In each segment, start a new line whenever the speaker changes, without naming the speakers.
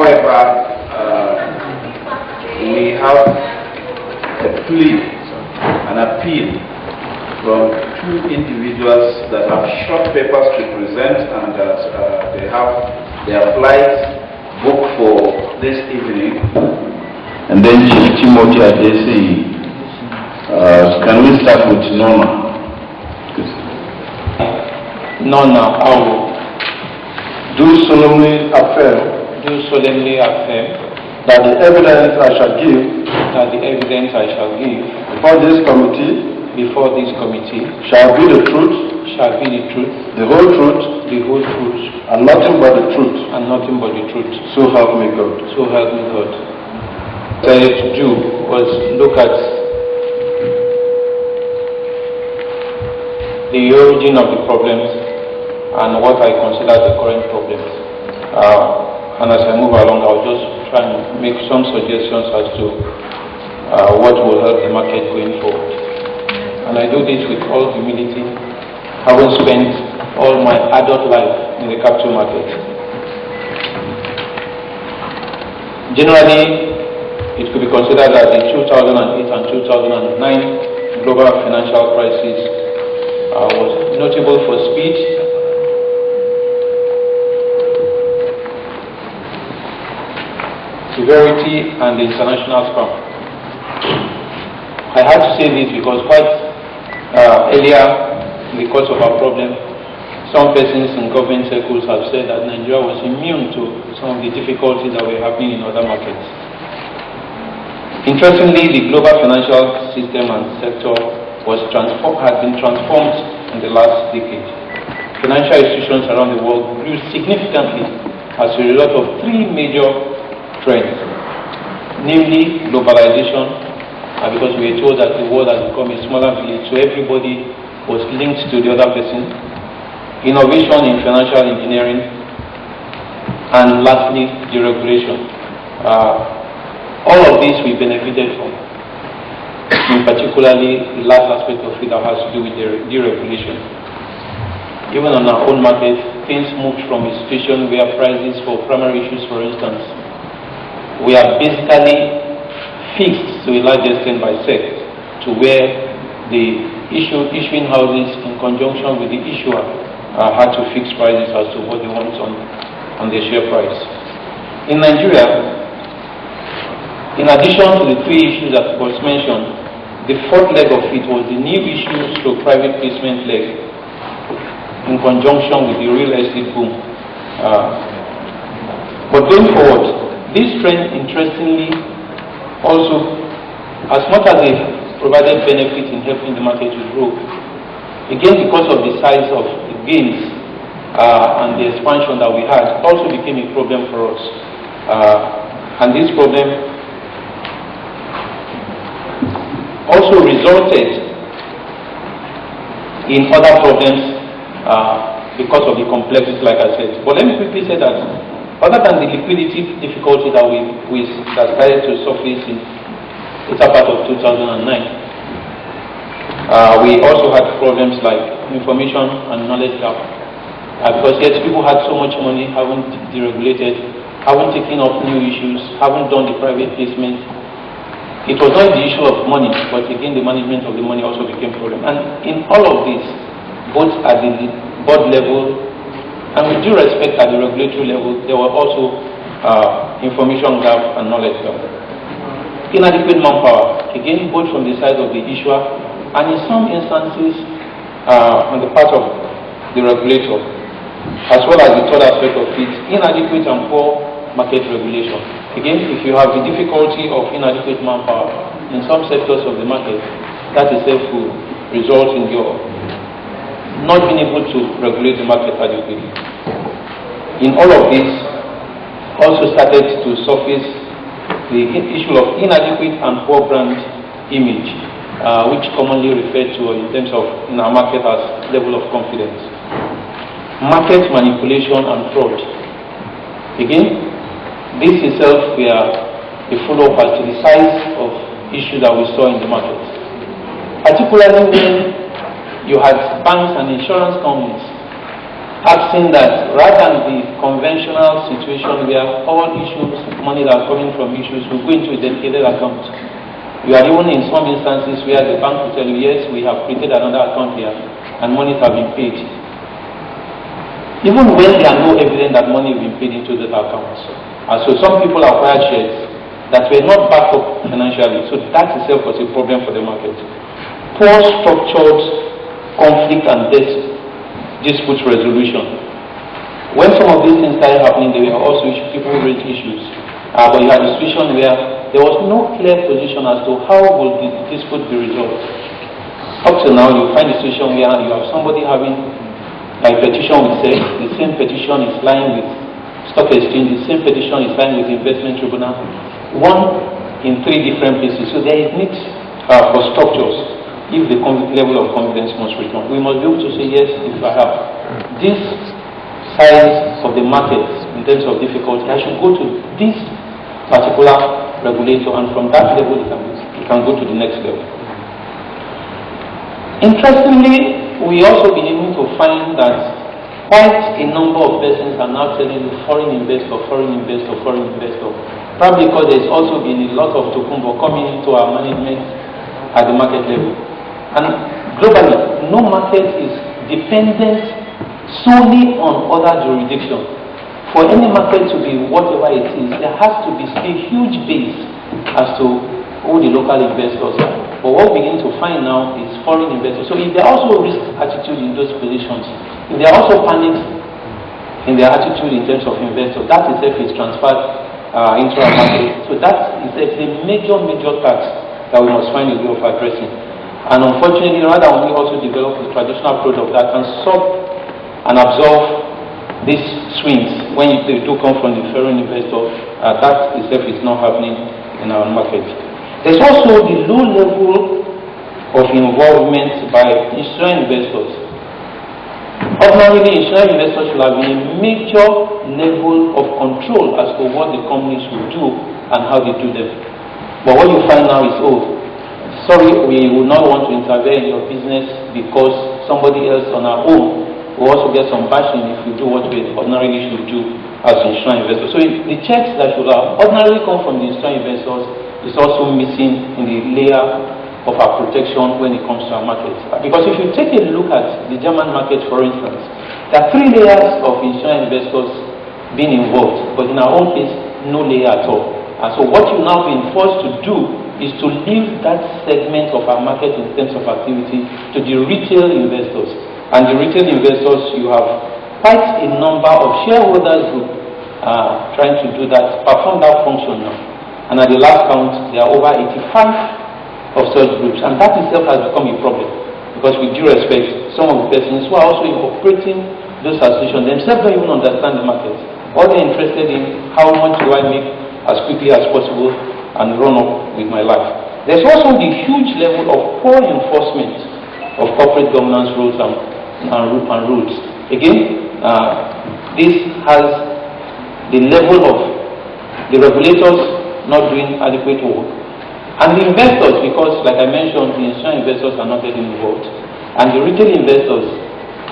However, we have a plea, an appeal from two individuals that have short papers to present, and that they have their flights booked for this evening. And then Chief Timothy Adesi. Can we start with Nona?
Nona, I
do solemnly affirm that the evidence I shall give before this committee shall be the truth, the whole truth, and nothing but the truth. So help me God.
What I had to do was look at the origin of the problems and what I consider the current problems. And as I move along, I'll just try and make some suggestions as to what will help the market going forward. And I do this with all humility, having spent all my adult life in the capital market. Generally, it could be considered that the 2008 and 2009 global financial crisis was notable for speed, severity, and international spam. I had to say this because quite earlier in the course of our problem, some persons in government circles have said that Nigeria was immune to some of the difficulties that were happening in other markets. Interestingly, the global financial system and sector had been transformed in the last decade. Financial institutions around the world grew significantly as a result of three major trends, namely globalization, because we were told that the world has become a smaller village, so everybody was linked to the other person, innovation in financial engineering, and lastly, deregulation. All of this we benefited from, in particularly the last aspect of it that has to do with deregulation. Even on our own market, things moved from a situation where prices for primary issues, for instance, we are basically fixed to a large extent by SEC, to where the issuing houses in conjunction with the issuer had to fix prices as to what they want on their share price. In Nigeria, in addition to the three issues that was mentioned, the fourth leg of it was the new issues to private placement leg in conjunction with the real estate boom. But going forward, this trend, interestingly, also, as much as it provided benefits in helping the market to grow, again, because of the size of the gains and the expansion that we had, also became a problem for us. And this problem also resulted in other problems because of the complexity, like I said. But let me quickly say that other than the liquidity difficulty that that started to surface in the later part of 2009, we also had problems like information and knowledge gap. Because yes, people had so much money, haven't deregulated, haven't taken up new issues, haven't done the private placement. It was not the issue of money, but again the management of the money also became a problem. And in all of this, both at the board level and with due respect at the regulatory level, there were also information gap and knowledge gap. Inadequate manpower, again both from the side of the issuer and in some instances on the part of the regulator, as well as the third aspect of it, inadequate and poor market regulation. Again, if you have the difficulty of inadequate manpower in some sectors of the market, that itself will result in your not being able to regulate the market adequately. In all of this, also started to surface the issue of inadequate and poor brand image, which commonly referred to in terms of in our market as level of confidence. Market manipulation and fraud. Again, this itself were a follow-up as to the size of issue that we saw in the market. Particularly when you had banks and insurance companies I've seen that rather than the conventional situation where all issues, money that are coming from issues will go into a dedicated account. You are even in some instances where the bank will tell you, yes, we have created another account here and monies have been paid. Even when there are no evidence that money has been paid into that account. And so some people acquired shares that were not backed up financially. So that itself was a problem for the market. Poor structured conflict and dispute resolution. When some of these things started happening, there were also people who raised issues. But you had a situation where there was no clear position as to how will the dispute be resolved. Up to now, you find a situation where you have somebody having a petition with SEC, the same petition is lying with stock exchange, the same petition is lying with the investment tribunal, one in 3 different places. So there is need for structures if the level of confidence must return. We must be able to say, yes, if I have this size of the market in terms of difficulty, I should go to this particular regulator, and from that level it can go to the next level. Interestingly, we also been able to find that quite a number of persons are now telling you foreign investor, foreign investor, foreign investor. Probably because there's also been a lot of tokumbo coming into our management at the market level. And globally, no market is dependent solely on other jurisdictions. For any market to be whatever it is, there has to be a huge base as to who the local investors are. But what we begin to find now is foreign investors. So if there are also risk attitude in those positions, if there are also panics in their attitude in terms of investors, that itself is transferred into our market. So that is a major tax that we must find a way of addressing. And unfortunately, rather than we also develop a traditional product that can absorb these swings when they do come from the foreign investor, that itself is not happening in our market. There's also the low level of involvement by insurance investors. Ordinarily, insurance investors should have been a major level of control as to what the companies will do and how they do them. But what you find now is, sorry, we will not want to intervene in your business because somebody else on our own will also get some bashing if we do what we ordinarily should do as insurance investors. So the checks that should have ordinarily come from the insurance investors is also missing in the layer of our protection when it comes to our market. Because if you take a look at the German market, for instance, there are 3 layers of insurance investors being involved, but in our own case, no layer at all. And so what you now being forced to do is to leave that segment of our market in terms of activity to the retail investors. And the retail investors, you have quite a number of shareholders who are trying to do that, perform that function now. And at the last count, there are over 85 of such groups, and that itself has become a problem. Because with due respect, some of the persons who are also operating those associations themselves don't even understand the market. All they're interested in, how much do I make as quickly as possible and run up with my life. There's also the huge level of poor enforcement of corporate governance rules and rules. Again, this has the level of the regulators not doing adequate work, and the investors, because like I mentioned, the insurance investors are not getting involved, and the retail investors,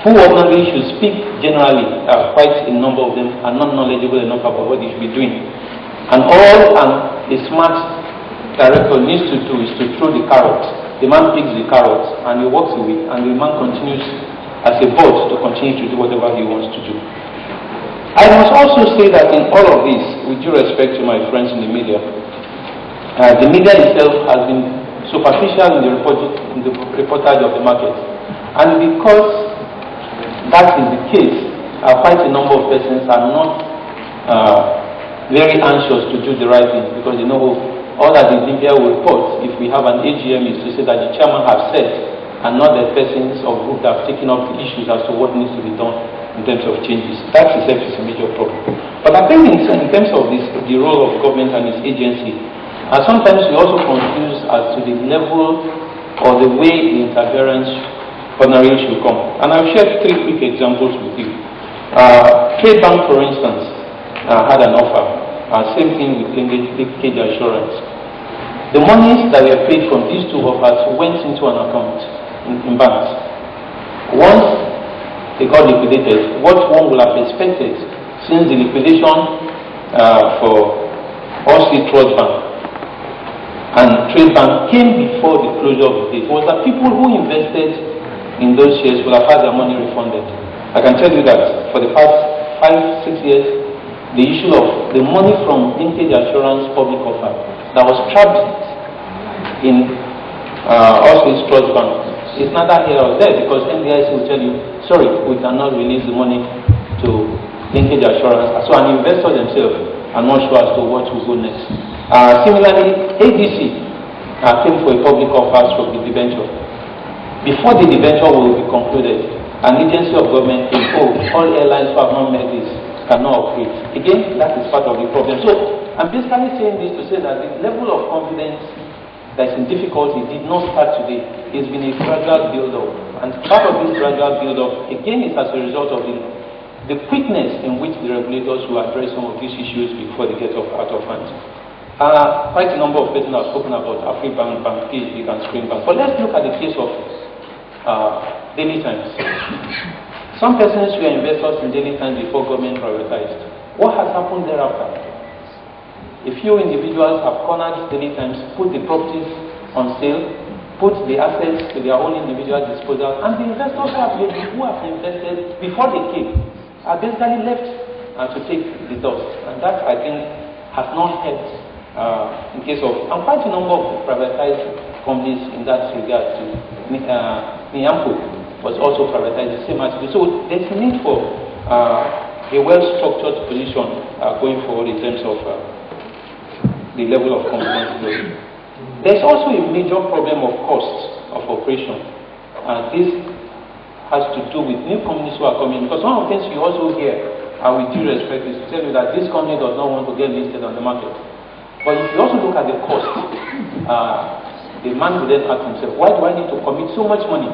who ordinarily should speak generally, quite a number of them are not knowledgeable enough about what they should be doing. And all a smart director needs to do is to throw the carrot. The man picks the carrot and he walks away, and the man continues as a boss to continue to do whatever he wants to do. I must also say that in all of this, with due respect to my friends in the media itself has been superficial in the reportage of the market. And because that is the case, quite a number of persons are not very anxious to do the right thing, because they know all that the media will report, if we have an AGM, is to say that the chairman has said, and not the persons or group that have taken up the issues as to what needs to be done in terms of changes. That itself is a major problem. But I think in terms of the role of government and its agency, sometimes we also confuse as to the level or the way the interference ordinarily should come. And I've shared 3 quick examples with you. Trade Bank, for instance, had an offer. Same thing with linkage assurance. The monies that were paid from these 2 offers went into an account in banks. Once they got liquidated, what one would have expected, since the liquidation for All Street Trust Bank and Trade Bank came before the closure of the date, was that people who invested in those shares will have had their money refunded. I can tell you that for the past 5-6 years, the issue of the money from linkage assurance public offer that was trapped in All Street Trust Bank is neither here or there, because NDIC will tell you, sorry, we cannot release the money to linkage assurance. So an investor themselves are not sure as to what will go next. Similarly, ADC came for a public offer of the debenture. Before the debenture will be concluded, an agency of government came, all airlines who have not met this cannot operate. Again, that is part of the problem. So I'm basically saying this to say that the level of confidence that's in difficulty did not start today. It's been a gradual build-up. And part of this gradual build-up, again, is as a result of the quickness in which the regulators will address some of these issues before they get out of hand. Quite a number of persons have spoken about AfriBank, Bank PHB, and Springbank. But let's look at the case of Daily Times. Some persons were investors in Daily Times before government privatized. What has happened thereafter? A few individuals have cornered Daily Times, put the properties on sale, put the assets to their own individual disposal, and the investors who have invested before they came are basically left to take the dust. And that, I think, has not helped in case of, and quite a number of privatized companies in that regard. To Niamco was also privatized, the same attitude. So there's a need for a well-structured position going forward in terms of the level of confidence growth. There's also a major problem of costs of operation. This has to do with new companies who are coming, because one of the things you also hear, with due respect, is to tell you that this company does not want to get listed on the market. But if you also look at the cost, the man will then ask himself, why do I need to commit so much money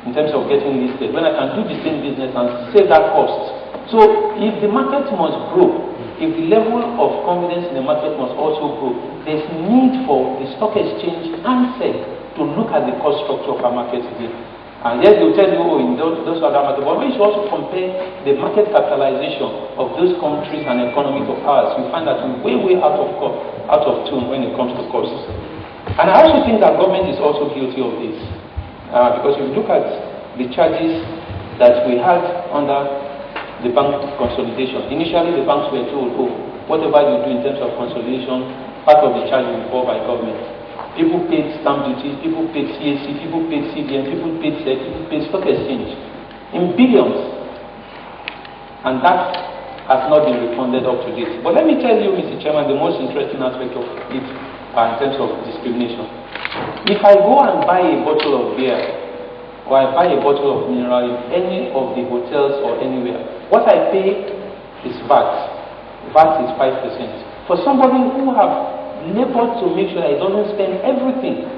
in terms of getting listed when I can do the same business and save that cost? So if the market must grow, if the level of confidence in the market must also grow, there's need for the stock exchange and SEC to look at the cost structure of our market today. And yes, they'll tell you, in those other markets, but we should also compare the market capitalization of those countries and economies of ours. You find that we're way out of tune when it comes to costs. And I also think that government is also guilty of this. Because if you look at the charges that we had under the bank consolidation. Initially, the banks were told, whatever you do in terms of consolidation, part of the charge will be borne by government. People paid stamp duties, people paid CAC, people paid CBN, people paid SEC, people paid stock exchange in billions. And that has not been refunded up to date. But let me tell you, Mr. Chairman, the most interesting aspect of it in terms of discrimination. If I go and buy a bottle of beer, or I buy a bottle of mineral in any of the hotels or anywhere, what I pay is VAT. VAT is 5%. For somebody who have labored to make sure that he doesn't spend everything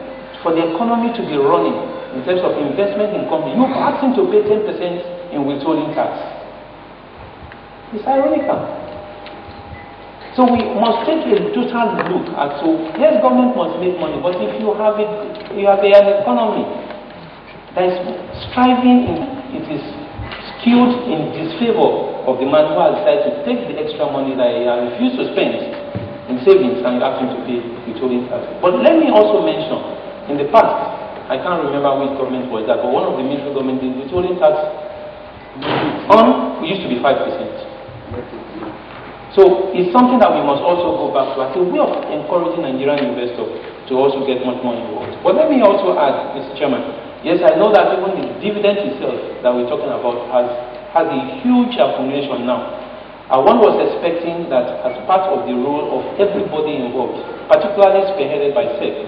for the economy to be running in terms of investment in company, you ask him to pay 10% in withholding tax. It's ironical. So we must take a total look at, yes, government must make money, but if you have an economy that is striving it is skewed in disfavor of the man who has decided to take the extra money that he has refused to spend in savings, and you ask him to pay withholding tax. But let me also mention, in the past, I can't remember which government was that, but one of the military governments, the withholding tax used to be 5%. So it's something that we must also go back to as a way of encouraging Nigerian investors to also get much more involved. But let me also add, Mr. Chairman, yes, I know that even the dividend itself that we're talking about has a huge accumulation now. One was expecting that as part of the role of everybody involved, particularly spearheaded by SEC,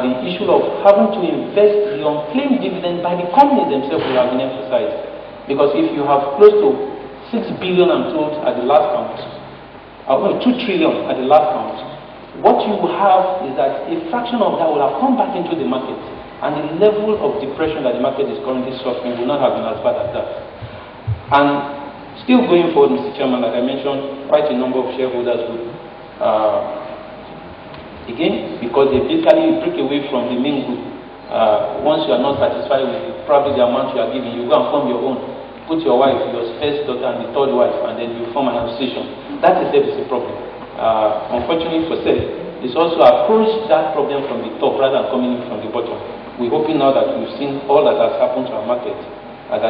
the issue of having to invest the unclaimed dividend by the companies themselves will have been emphasized. Because if you have close to 6 billion, I'm told, at the last count, 2 trillion at the last count, what you have is that a fraction of that will have come back into the market, and the level of depression that the market is currently suffering will not have been as bad as that. And still going forward, Mr. Chairman, like I mentioned, quite a number of shareholders will, again, because they basically break away from the main group. Once you are not satisfied with probably the amount you are giving, you go and form your own. put your wife, your first daughter, and the third wife, and then you form an association. That itself is a problem. Unfortunately for self, it's also approached that problem from the top rather than coming in from the bottom. We're hoping now that we've seen all that has happened to our market, that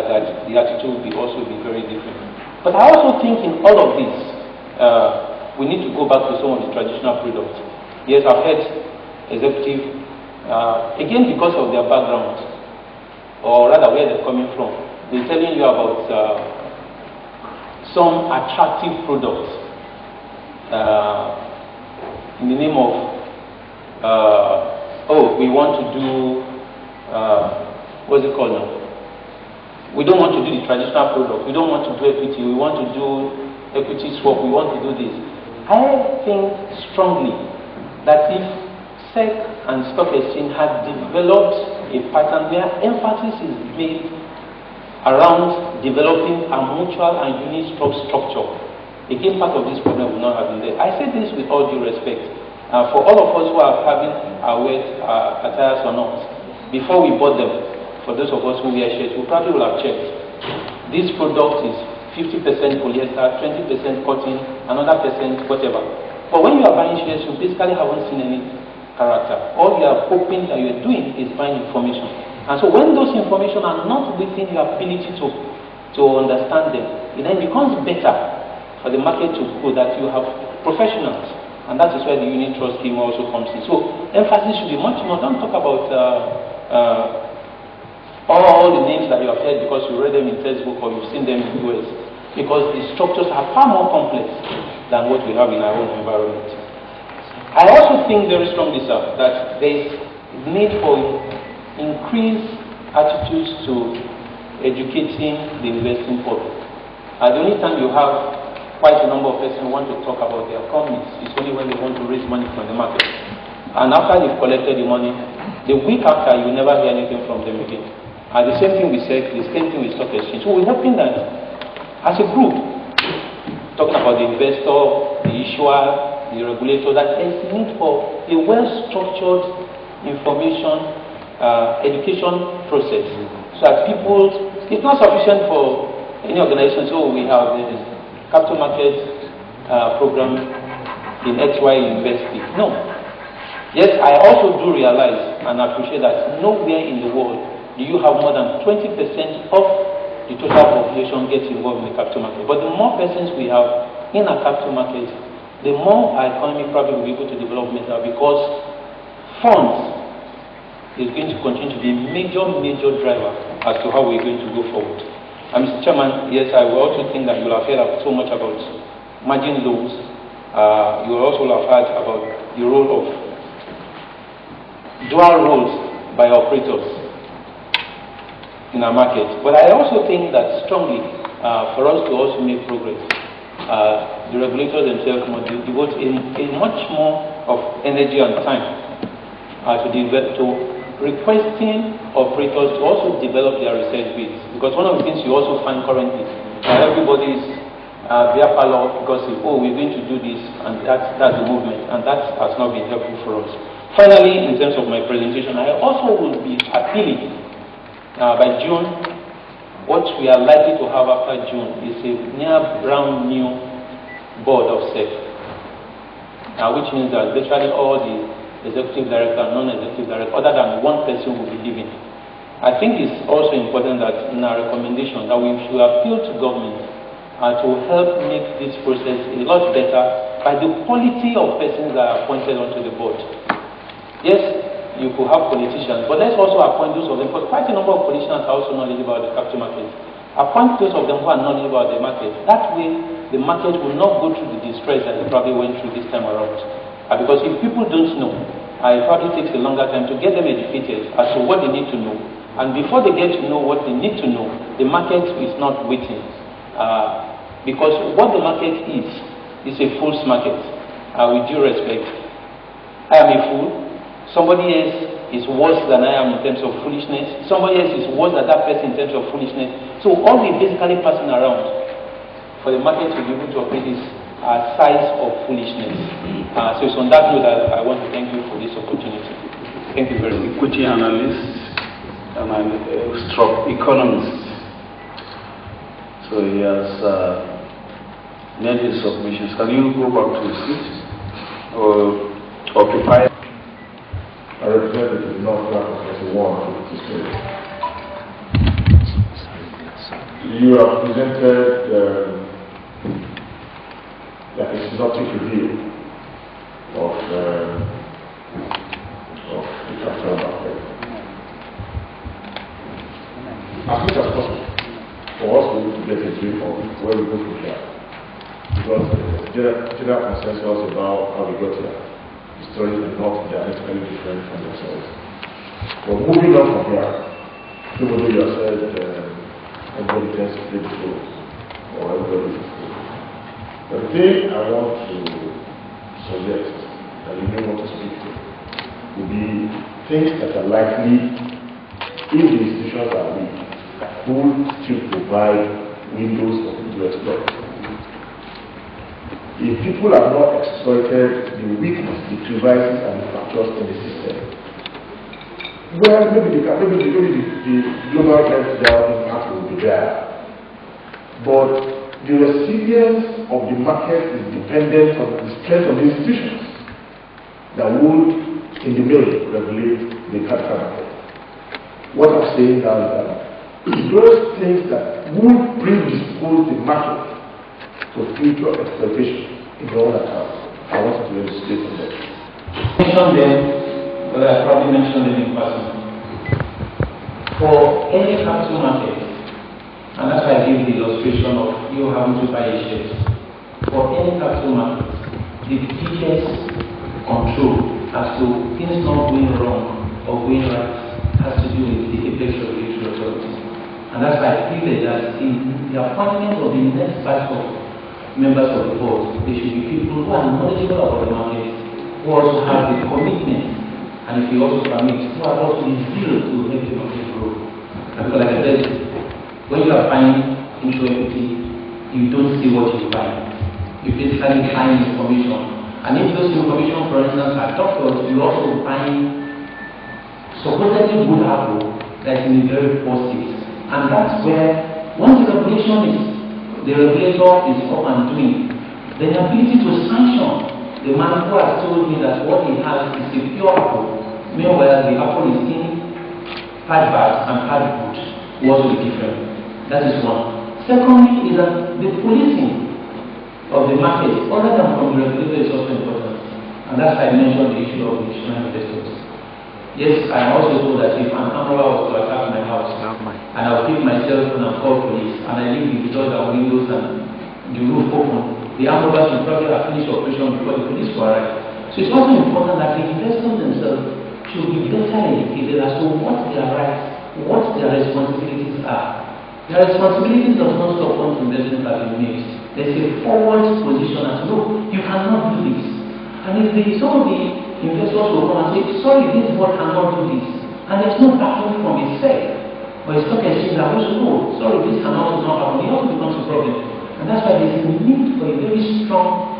the attitude will also be very different. But I also think in all of this, we need to go back to some of the traditional products. Yes, I've heard executive, again because of their background, or rather where they're coming from, they're telling you about some attractive products in the name of, oh, we want to do, what's it called now? We don't want to do the traditional product. We don't want to do equity. We want to do equity swap. We want to do this. I think strongly that if SEC and Stock Exchange had developed a pattern where emphasis is made around developing a mutual and unit stock structure, again, part of this problem will not have been there. I say this with all due respect. For all of us who are having our wear attires or not, before we bought them, for those of us who wear shirts, we probably will have checked. This product is 50% polyester, 20% cotton, another percent whatever. But when you are buying shares, you basically haven't seen any character. All you are hoping that you are doing is buying information. And so when those information are not within your ability to understand them, it then becomes better for the market to go that you have professionals. And that is where the unit trust scheme also comes in. So emphasis should be much more. Don't talk about all the names that you have heard because you read them in textbook or you've seen them in the US. Because the structures are far more complex than what we have in our own environment. I also think very strongly, sir, that there is need for increased attitudes to educating the investing public. The only time you have quite a number of persons who want to talk about their companies is only when they want to raise money from the market. And after they've collected the money, the week after, you never hear anything from them again. The same thing with SEC, the same thing with Stock Exchange. So we're hoping that as a group, talking about the investor, the issuer, the regulator, that there is need for a well-structured information education process so that people, it's not sufficient for any organization, so we have this capital market program in XY University. No. Yes, I also do realize and appreciate that nowhere in the world do you have more than 20% of the total population gets involved in the capital market. But the more persons we have in a capital market, the more our economy probably will be able to develop better, because funds is going to continue to be a major driver as to how we're going to go forward. And Mr. Chairman, yes, I will also think that you will have heard so much about margin loans. You will also have heard about the role of dual roles by operators in our market. But I also think that strongly for us to also make progress, the regulators themselves must devote a much more of energy and time to requesting operators to also develop their research base. Because one of the things you also find currently, everybody is beer parlor because oh, we're going to do this, and that's the movement, and that has not been helpful for us. Finally, in terms of my presentation, I also will be appealing by June. What we are likely to have after June is a near brand new board of SEC, which means that virtually all the executive director and non-executive director, other than one person, will be leaving. I think it's also important that in our recommendation that we should appeal to government to help make this process a lot better by the quality of persons that are appointed onto the board. Yes, you could have politicians, but let's also appoint those of them, because quite a number of politicians are also knowledgeable about the capital market. Appoint those of them who are knowledgeable about the market. That way, the market will not go through the distress that they probably went through this time around. Because if people don't know, it probably takes a longer time to get them educated as to what they need to know. And before they get to know what they need to know, the market is not waiting. Because what the market is a fool's market. With due respect, I am a fool. Somebody else is worse than I am in terms of foolishness. Somebody else is worse than that person in terms of foolishness. So all we're basically passing around for the market to be able to operate is a size of foolishness. So it's on that note that I want to thank you for this opportunity. Thank you very much.
Equity analyst and stroke economist.
So he has made his submissions. Can you go back to his seat or occupy?
I represent the North Africa 153. You have presented like a synoptic review of the capital market. As much as possible for us to get a brief of where we go from here, because there's general consensus about how we got here. The stories are not diametrically different from themselves. But moving on from here, even though you have said everybody tends to play the fool, or everybody is the fool. But the thing I want to suggest that you may want to speak to will be things that are likely, if the institutions are weak, could still provide windows for people to exploit. If people have not exploited the weakness, the crevices and the fractures in the system, well, maybe the global meltdown impact will be there. But the resilience of the market is dependent on the strength of the institutions that would, in the main, regulate the capital market. What I'm saying now is that those things that would predispose the market to future exploitation in your own account, I want to illustrate on that.
Mention them, but I probably mentioned them in person. For any capital market, and that's why I gave the illustration of you having to buy a share. For any capital market, the biggest control as to things not going wrong or going right has to do with the apex regulatory authority. And that's why I feel that in the appointment of the next batch of members of the board, they should be people who are knowledgeable about the market, who also have the commitment, and if you also permit, who are also the zeal to help the market grow. And because like I said, when you are buying into equity, you don't see what you buy. You basically buying information. And if those information, for instance, are doctors, you're also buying supposedly good apple that is in a very poor state. And that's where, once the regulator is up and doing, then the ability to sanction the man who has told me that what he has is a pure apple, meanwhile the apple is in bad and bad good, what will be different? That is one. Secondly, is that the policing of the market, other than from the regulator, is also important. And that's why I mentioned the issue of the insurance investors. Yes, I also told that if an armed was to attack my house, and I'll pick myself and I'll call police, and I leave the doors and windows and the roof open, the armed robbers will probably have finished operation before the police will arrive. So it's also important that the investors themselves should be better educated as to what their rights, what their responsibilities are. Their responsibilities does not stop once investments have been made. There's a forward position as look, you cannot do this. And if some of the investors will come and say, sorry, this board cannot do this, and there's no backing from a SEC or a stock exchange that will know, sorry, this cannot happen, it also becomes a problem. And that's why there's a need for a very strong,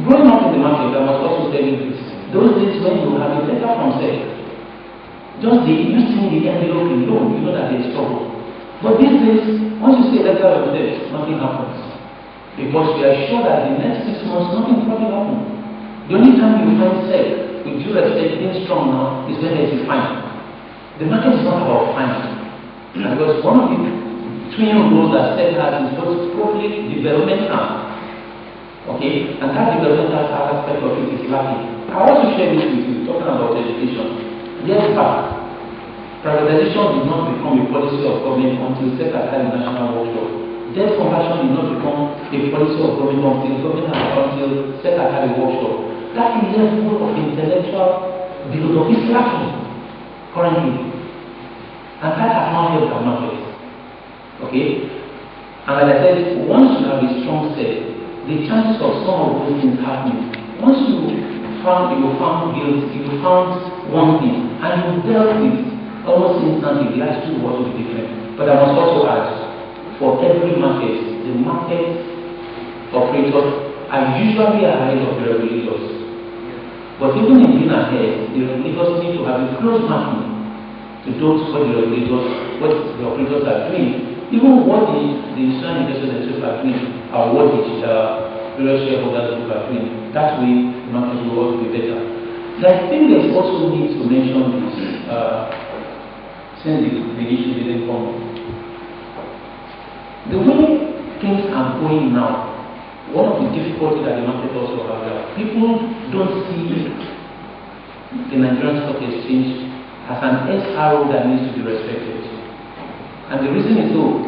growing up in the market, I must also tell you this. Those days when you have a letter from SEC, just you see the envelope alone, you know that there's trouble. But these days, once you see a letter of debt, nothing happens. Because we are sure that in the next 6 months, nothing probably happens. The only time you find SEC, with due respect, being strong now, is when there's a fine. The market is not about fine. Because one of the twin roles that SEC has is both public developmental. Okay? And that developmental aspect of it is lacking. I want to share this with you, talking about education. Years back, privatization did not become a policy of government until SEC had the national workshop. Debt conversion did not become a policy of government until SEC had a workshop. That level of intellectual development is lacking currently. And that has not helped the market. Okay? And like I said, once you have a strong SEC, the chances of some of those things happening, once you found guilt, you found one thing, and you dealt with almost instantly, the attitude was to be different. But I must also add, for every market, the market operators are usually ahead of the regulators. But even in being ahead, the regulators need to have a close mapping to those what the operators are doing, even what the institutional investors themselves are doing, or what the various shareholders group are doing, that way the market will also be better. I think there's also need to mention this, since the issue didn't come. The way things are going now, one of the difficulties that the market also has that people don't see the Nigerian Stock Exchange as an SRO that needs to be respected. And the reason is so,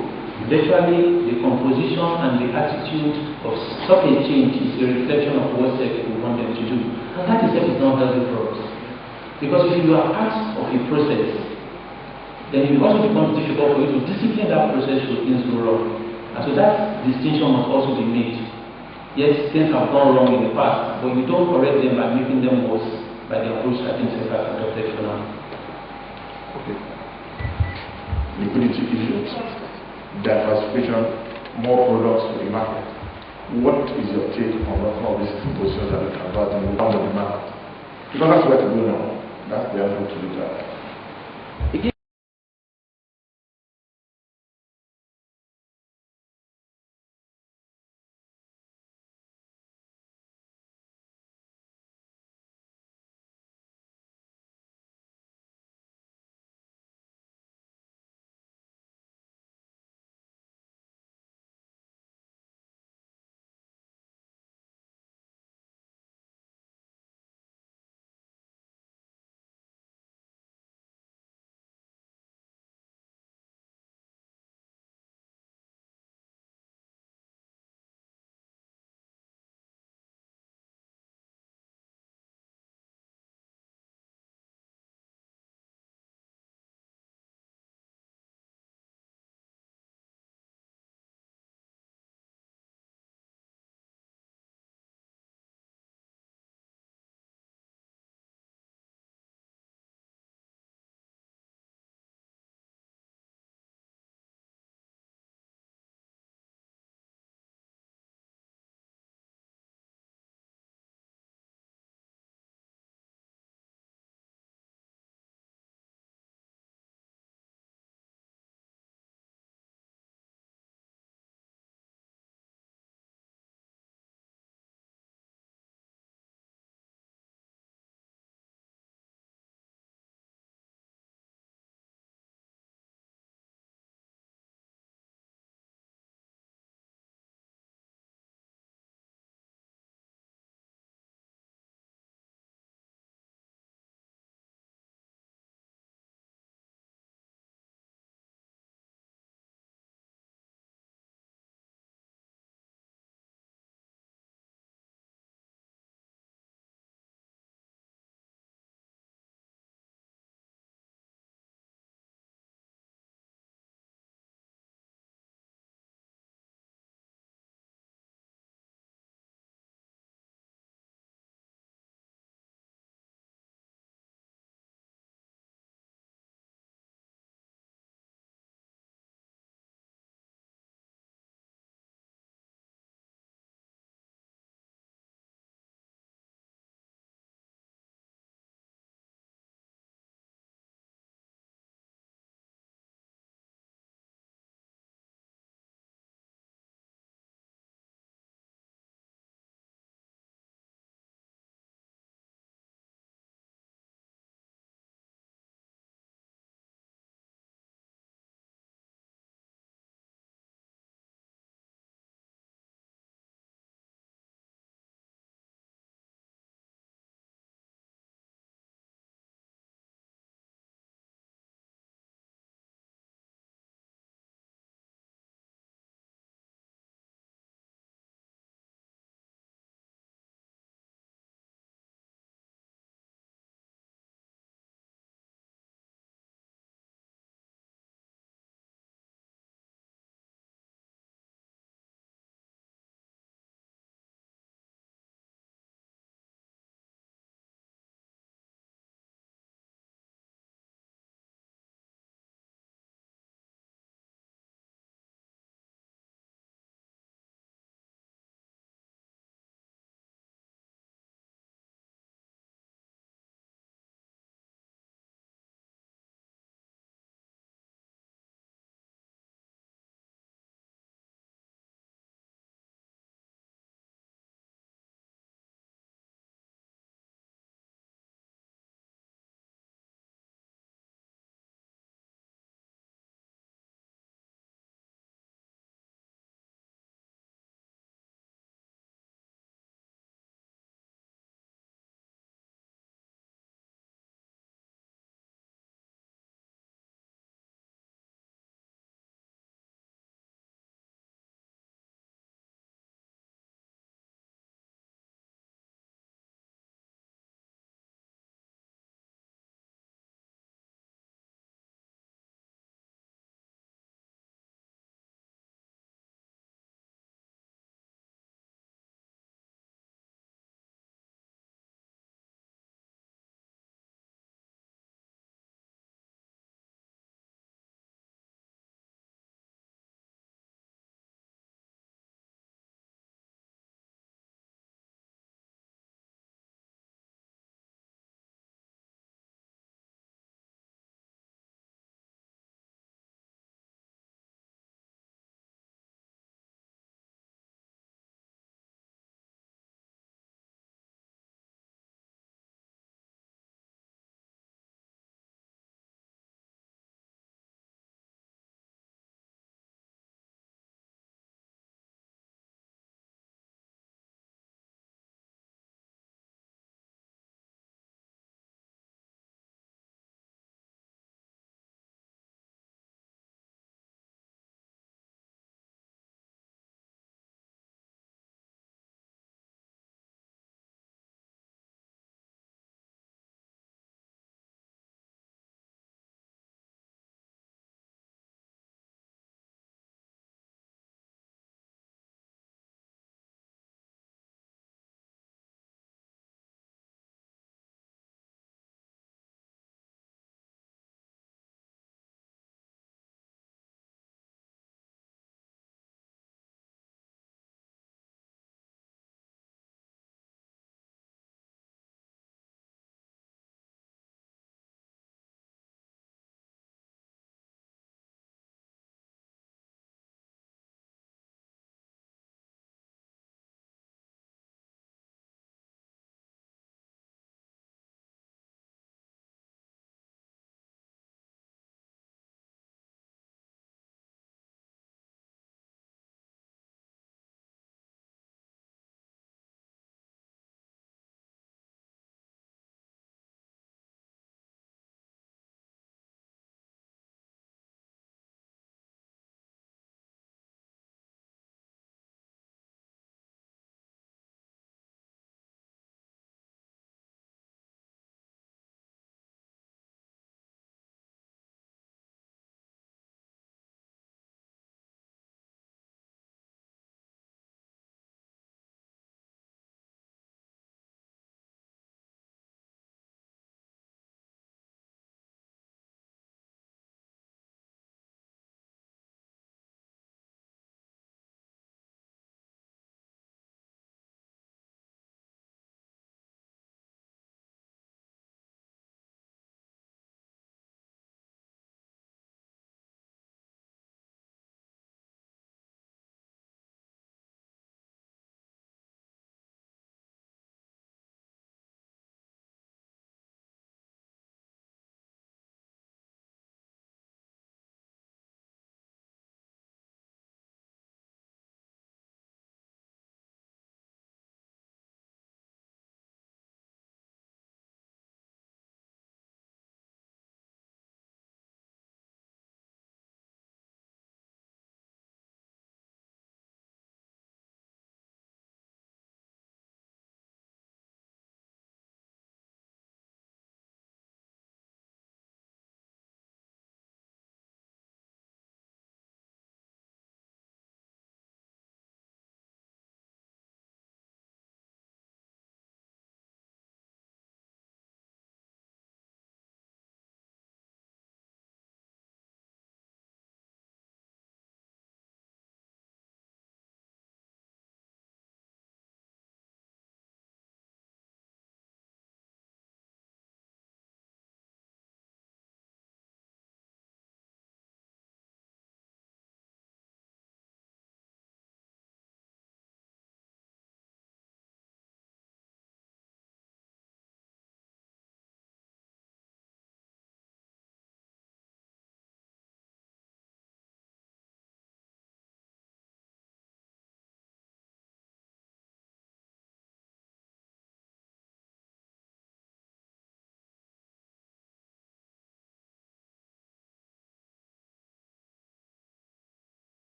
virtually the composition and the attitude of stock exchange is a reflection of what SEC we want them to do. And that itself is not healthy for us. Because if you are part of a process, then it also becomes difficult for you to discipline that process so things go wrong. And so that distinction must also be made. Yes, things have gone wrong in the past, but you don't correct them by making them worse by the approach that things have adopted for now.
Okay. Liquidity issues, diversification, more products for the market. What is your take on all these positions that we can about in the market? Because that's where to go now. That's the answer to the time.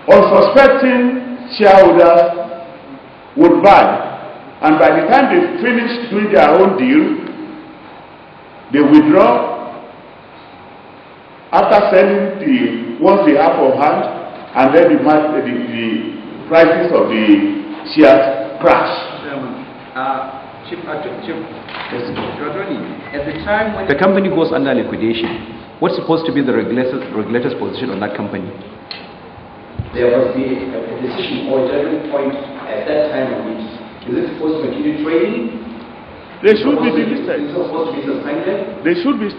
unsuspecting shareholders would buy, and by the time they finish doing their own deal, they withdraw after selling the ones they have on hand, and then the prices of the shares crash.
Chief, at the time when the company goes under liquidation, what's supposed to be the regulator's position on that company?
There must be a decision or a judgment point at that time on it. Is it supposed to continue trading?
They should be delisted.
Is it supposed to be suspended?
They should be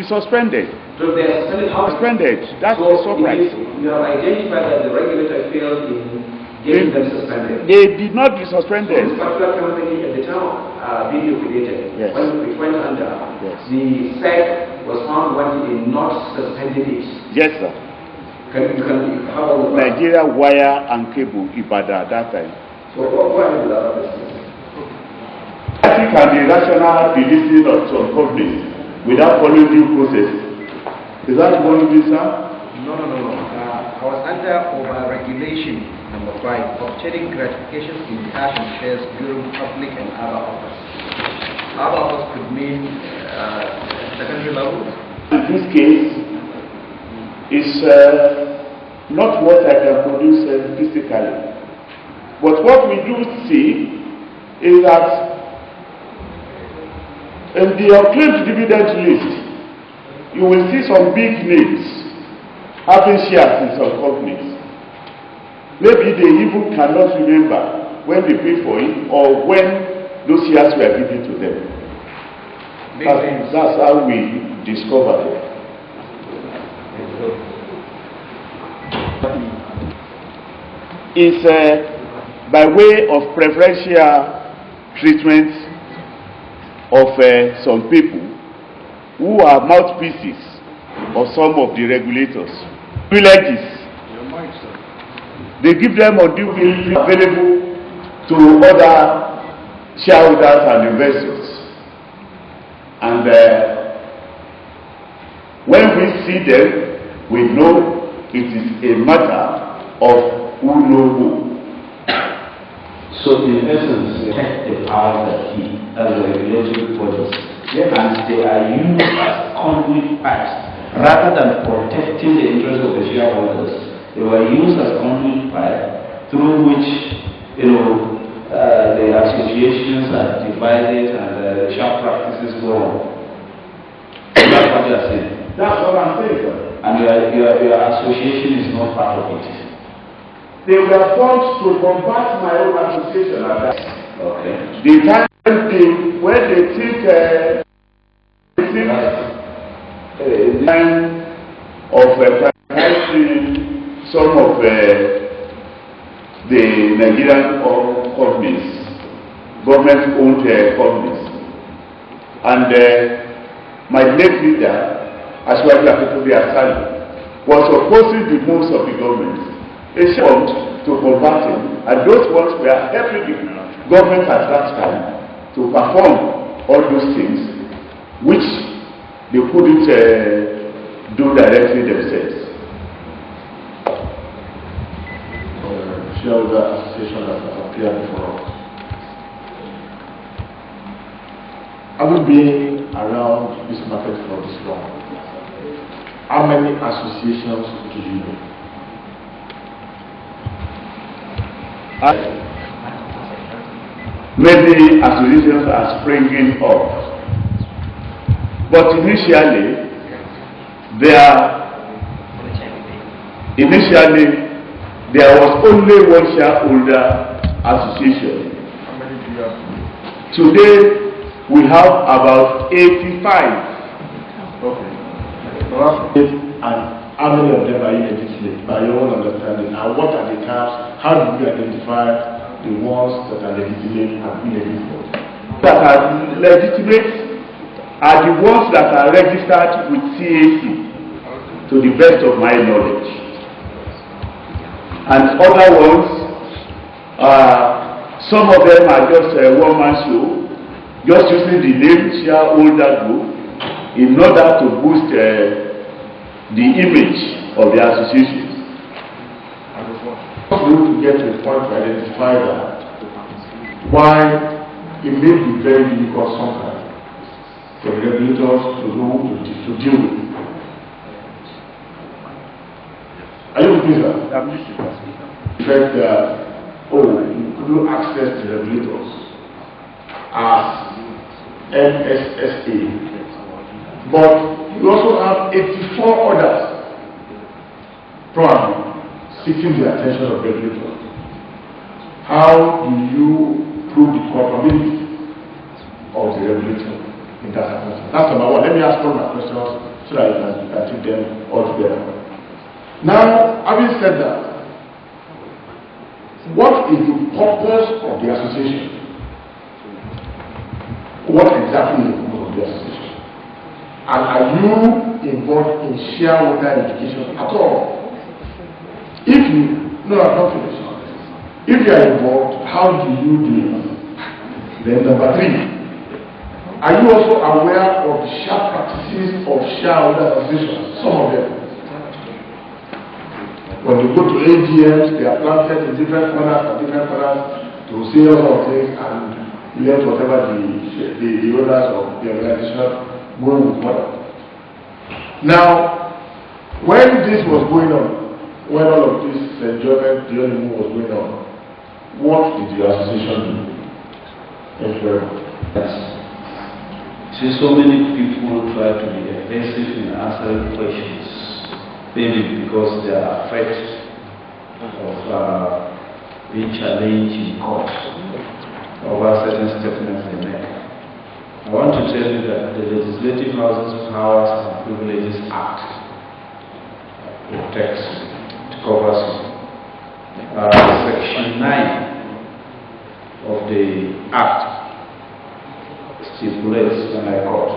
suspended.
So if they are suspended, how?
Suspended. That's
so
the surprise.
You have identified that the regulator failed in getting them suspended.
They did not be suspended.
So this particular company at the time being liquidated,
yes,
when it went under,
yes,
the SEC was found wanting in not suspending it.
Yes, sir. Nigeria Wire and Cable, Ibadan at that time.
So what are the other questions?
I think can be rational delisting of some companies without following due process. Is that one of these, sir?
No. I was under over-regulation, number 5, obtaining gratifications in cash and shares during public and other offers. Other offers could mean secondary level.
In this case, it's not what I can produce physically. But what we do see is that in the unclaimed dividend list, you will see some big names having shares in some companies. Maybe they even cannot remember when they paid for it or when those shares were given to them. That's how we discovered it. It's by way of preferential treatment of some people who are mouthpieces of some of the regulators. Privileges. They give them unduly available to other shareholders and investors. And when we see them, we know it is a matter of who know who.
So in essence, they protect the power that he as a regulatory bodies, and they are used as conduit pipes rather than protecting the interests of the shareholders. They were used as conduit pipes through which the associations are divided and the share practices go on. That's what you are saying.
That's what I'm saying, sir.
And your association is not part of it.
They were formed to combat my own association at that.
Okay.
The time when they think time of privatizing some of the Nigerian companies, government-owned companies, and my late leader, as well as Akintobi Asali, was opposing the moves of the government. They formed to combat him, and those ones were helping the government at that time to perform all those things which they couldn't do directly themselves.
Shareholder association that has appeared before us. Having been around this market for this long, how many associations do you know?
Many associations are springing up, but initially there was only one shareholder association.
How many do you have?
Today we have about 85.
Okay. And how many of them are you legislate by your own understanding? And what are the terms? How do you identify the ones that are legitimate and illegitimate?
That are legitimate are the ones that are registered with CAC, to the best of my knowledge. And other ones, some of them are just a one-man show, just using the name shareholder group in order to boost the image of the associations.
And We need to get to a point to identify that why it may be very difficult sometimes for the regulators to know to deal with. Are you with me, sir? In fact, you couldn't access the regulators as NSSA, but you also have 84 others probably seeking the attention of regulators. How do you prove the culpability of the regulator in that circumstance? That's number one. Let me ask all my questions so that you can take them all together. Now, having said that, what is the purpose of the association? What exactly is the purpose of the association? And are you involved in shareholder education at all? If you, no, I'm not finished. If you are involved, how do you do it? Then number three, are you also aware of the sharp practices of shareholder associations? Some of them. When you go to AGMs, they are planted in different corners to say all of things and let whatever the owners of the organization go with what. Now, when this was going on, when all of this enjoyment, the honeymoon was going on, what did the association do? Thank you very much.
Yes. See, so many people try to be evasive in answering questions, maybe because they are afraid of being challenged in court over certain statements they make. I want to tell you that the Legislative House's Powers and Privileges Act protects, it covers Section 9 of the Act stipulates, and I quote,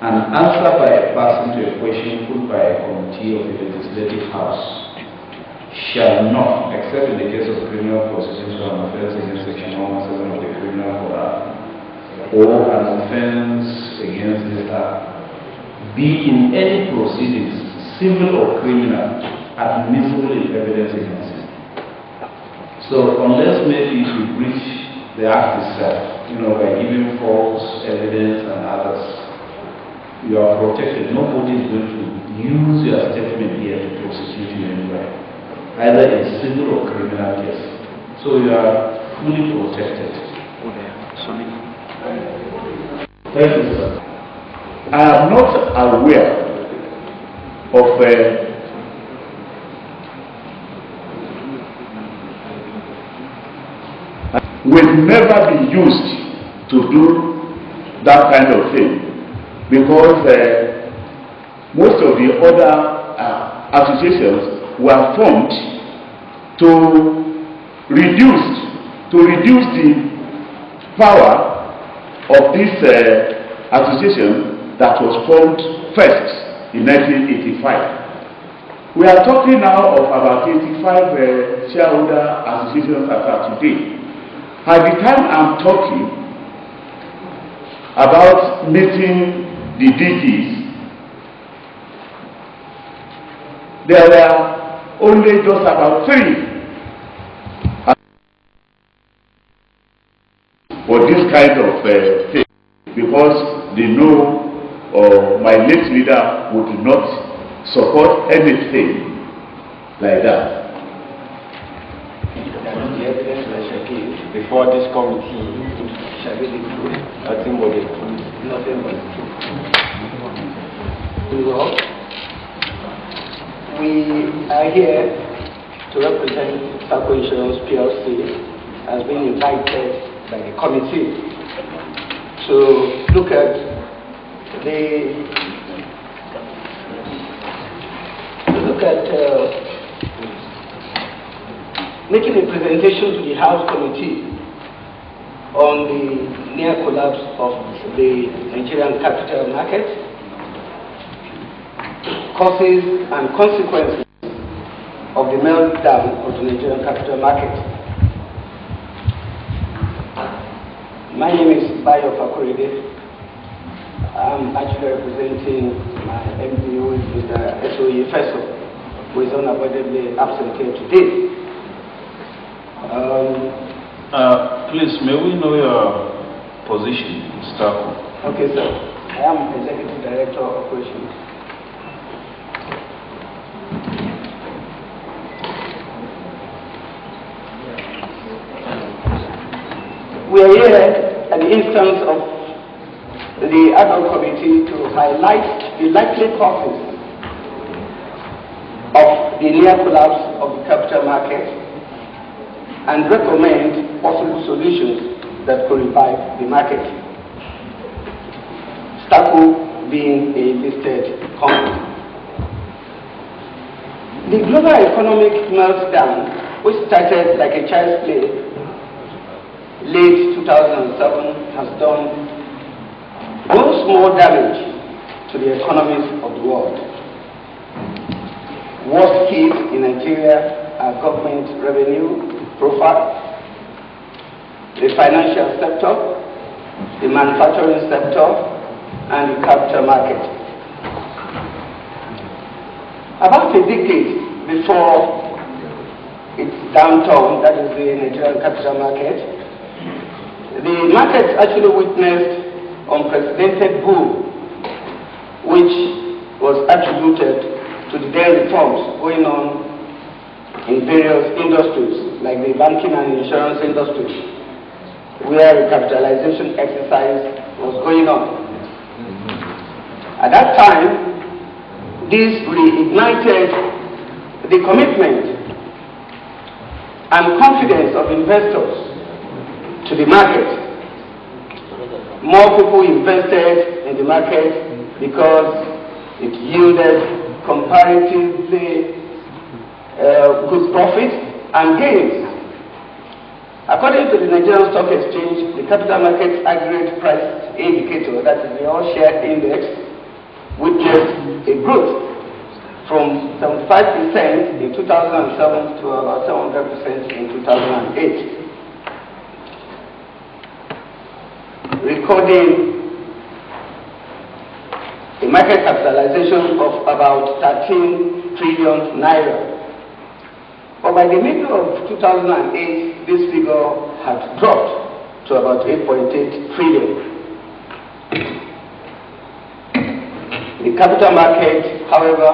an answer by a person to a question put by a committee of the Legislative House shall not, except in the case of criminal proceedings or an offense against Section 117 of the Criminal Code Act, or an offense against this Act, be in any proceedings, civil or criminal, admissible in evidence against it. So unless maybe you breach the Act itself, by giving false evidence and others, you are protected. Nobody is going to use your statement here to prosecute you anywhere, either in civil or criminal case. So you are fully protected.
Thank you, sir. I am not aware of will never be used to do that kind of thing, because most of the other associations were formed to reduce the power of this association that was formed first in 1985. We are talking now of about 85 shareholder associations as of today. At the time I'm talking about meeting the DGs, there were only just about 3 for this kind of thing, because they know my late leader would not support anything like that.
The evidence I shall give before this committee shall be the truth, nothing but the truth, nothing but the truth. Well, we are here to represent Sako Insurance PLC as being invited by the committee to look at making a presentation to the House Committee on the near collapse of the Nigerian capital market, causes and consequences of the meltdown of the Nigerian capital market. My name is Bayo Fakorede. I'm actually representing my MD, who is Mr. SOE Fesso. who is unavoidably absent here today.
Please, may we know your position, Staff?
Okay, sir. I am Executive Director of Operations. We are here at the instance of the ad hoc committee to highlight the likely causes of the near collapse of the capital market and recommend possible solutions that could revive the market. STACO being a listed company. The global economic meltdown, which started like a child's play late 2007, has done gross more damage to the economies of the world. Worst hit in Nigeria are government revenue profile, the financial sector, the manufacturing sector, and the capital market. About a decade before its downturn, that is the Nigerian capital market, the market actually witnessed unprecedented boom, which was attributed to the then reforms going on in various industries, like the banking and insurance industry, where recapitalization exercise was going on. At that time, this reignited the commitment and confidence of investors to the market. More people invested in the market because it yielded comparatively good profits and gains. According to the Nigerian Stock Exchange, the capital market aggregate price indicator, that is the all-share index, witnessed a growth from 75% in 2007 to about 700% in 2008. Recording a market capitalization of about 13 trillion naira. But by the middle of 2008, this figure had dropped to about 8.8 trillion. The capital market, however,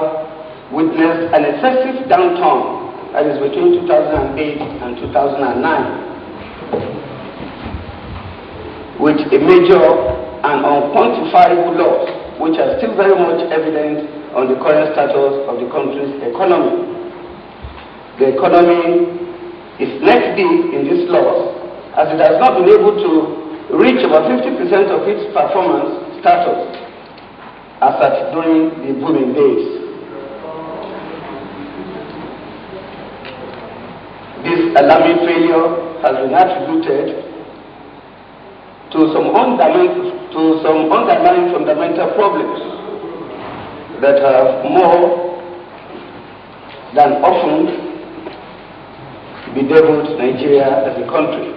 witnessed an excessive downturn, that is between 2008 and 2009. With a major and unquantifiable loss, which are still very much evident on the current status of the country's economy. The economy is neck deep in this loss, as it has not been able to reach about 50% of its performance status as at during the booming days. This alarming failure has been attributed to some underlying fundamental problems that have more than often bedeviled Nigeria as a country.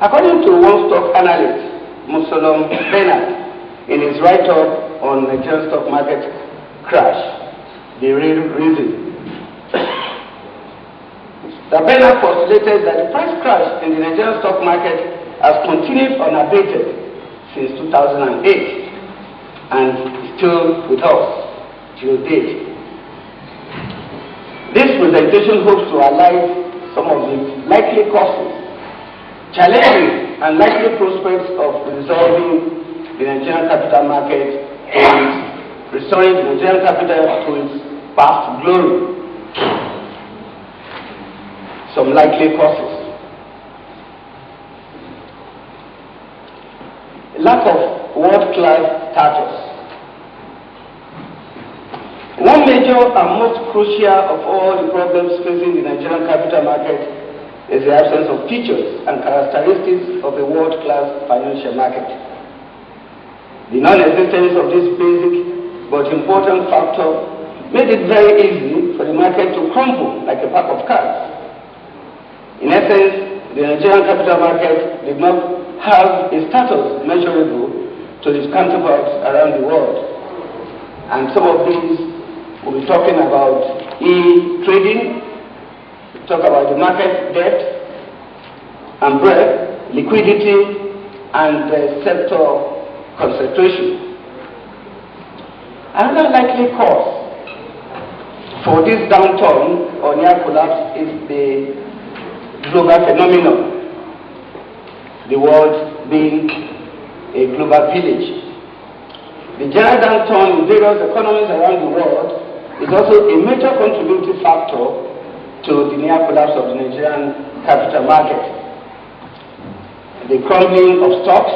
According to one stock analyst, Mussolom Bernard, in his write-up on Nigerian stock market crash, the real reason, Bernard postulated that the price crash in the Nigerian stock market has continued unabated since 2008 and is still with us till date. This presentation hopes to highlight some of the likely causes, challenges, and likely prospects of resolving the Nigerian capital market and restoring the Nigerian capital to its past glory. Some likely causes. Lack of world-class status. One major and most crucial of all the problems facing the Nigerian capital market is the absence of features and characteristics of a world-class financial market. The non-existence of this basic but important factor made it very easy for the market to crumble like a pack of cards. In essence, the Nigerian capital market did not have a status measurable to its counterparts around the world. And some of these we'll be talking about e-trading, talk about the market depth and breadth, liquidity, and sector concentration. Another likely cause for this downturn or near collapse is the global phenomenon, the world being a global village. The general downturn in various economies around the world is also a major contributing factor to the near collapse of the Nigerian capital market. The crumbling of stocks,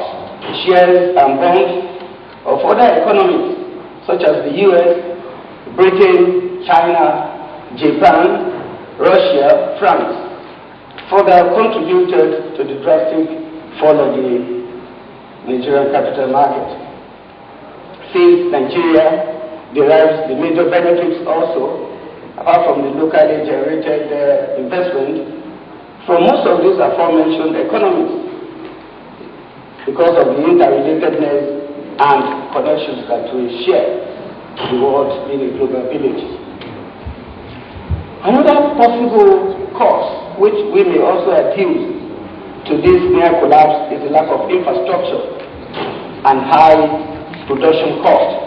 shares, and bonds of other economies such as the US, Britain, China, Japan, Russia, France, further contributed to the drastic fall of the Nigerian capital market. Since Nigeria derives the major benefits also, apart from the locally generated investment, from most of these aforementioned economies, because of the interrelatedness and connections that we share, the world being a global village. Another possible cause, which we may also accuse to this near collapse, is the lack of infrastructure and high production cost.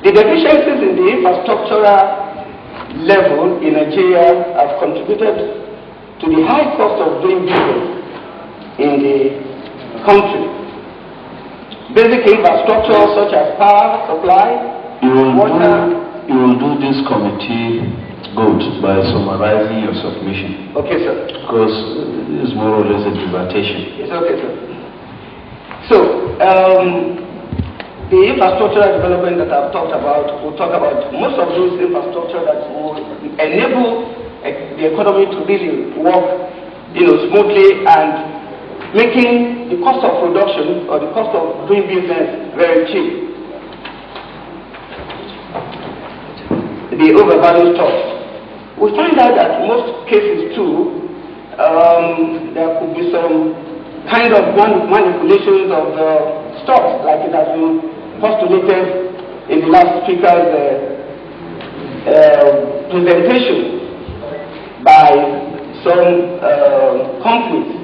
The deficiencies in the infrastructural level in Nigeria have contributed to the high cost of doing business in the country. Basic infrastructure such as power supply, water.
You will do this committee good by summarizing your submission.
Okay, sir.
Because it is more or less a dissertation.
It's okay, sir. So, the infrastructural development that I've talked about, we'll talk about most of those infrastructure that will enable the economy to really work, smoothly and making the cost of production or the cost of doing business very cheap. The overvalued stocks. We find out that in most cases too, there could be some kind of manipulations of stocks, like it has been postulated in the last speaker's presentation by some companies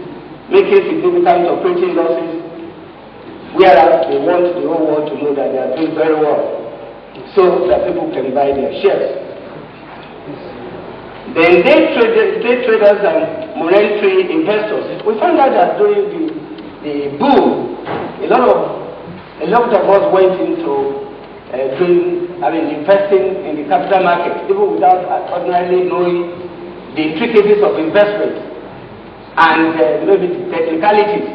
making significant operating losses, whereas they want the whole world to know that they are doing very well, so that people can buy their shares. Then day traders and monetary investors, we found out that during the boom, a lot of us went into investing in the capital market, even without ordinarily knowing the intricacies of investment and maybe the technicalities,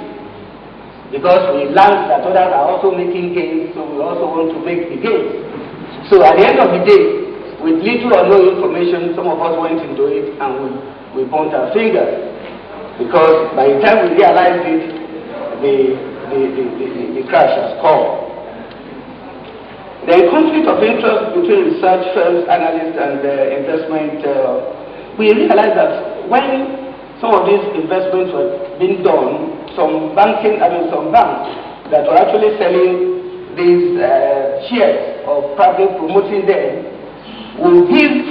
because we learned that others are also making gains, so we also want to make the gains. So at the end of the day, with little or no information, some of us went into it and we burnt our fingers, because by the time we realized it, the crash has come. The conflict of interest between research firms, analysts, and investment, we realized that when some of these investments were being done, some banks that were actually selling these shares or probably promoting them will give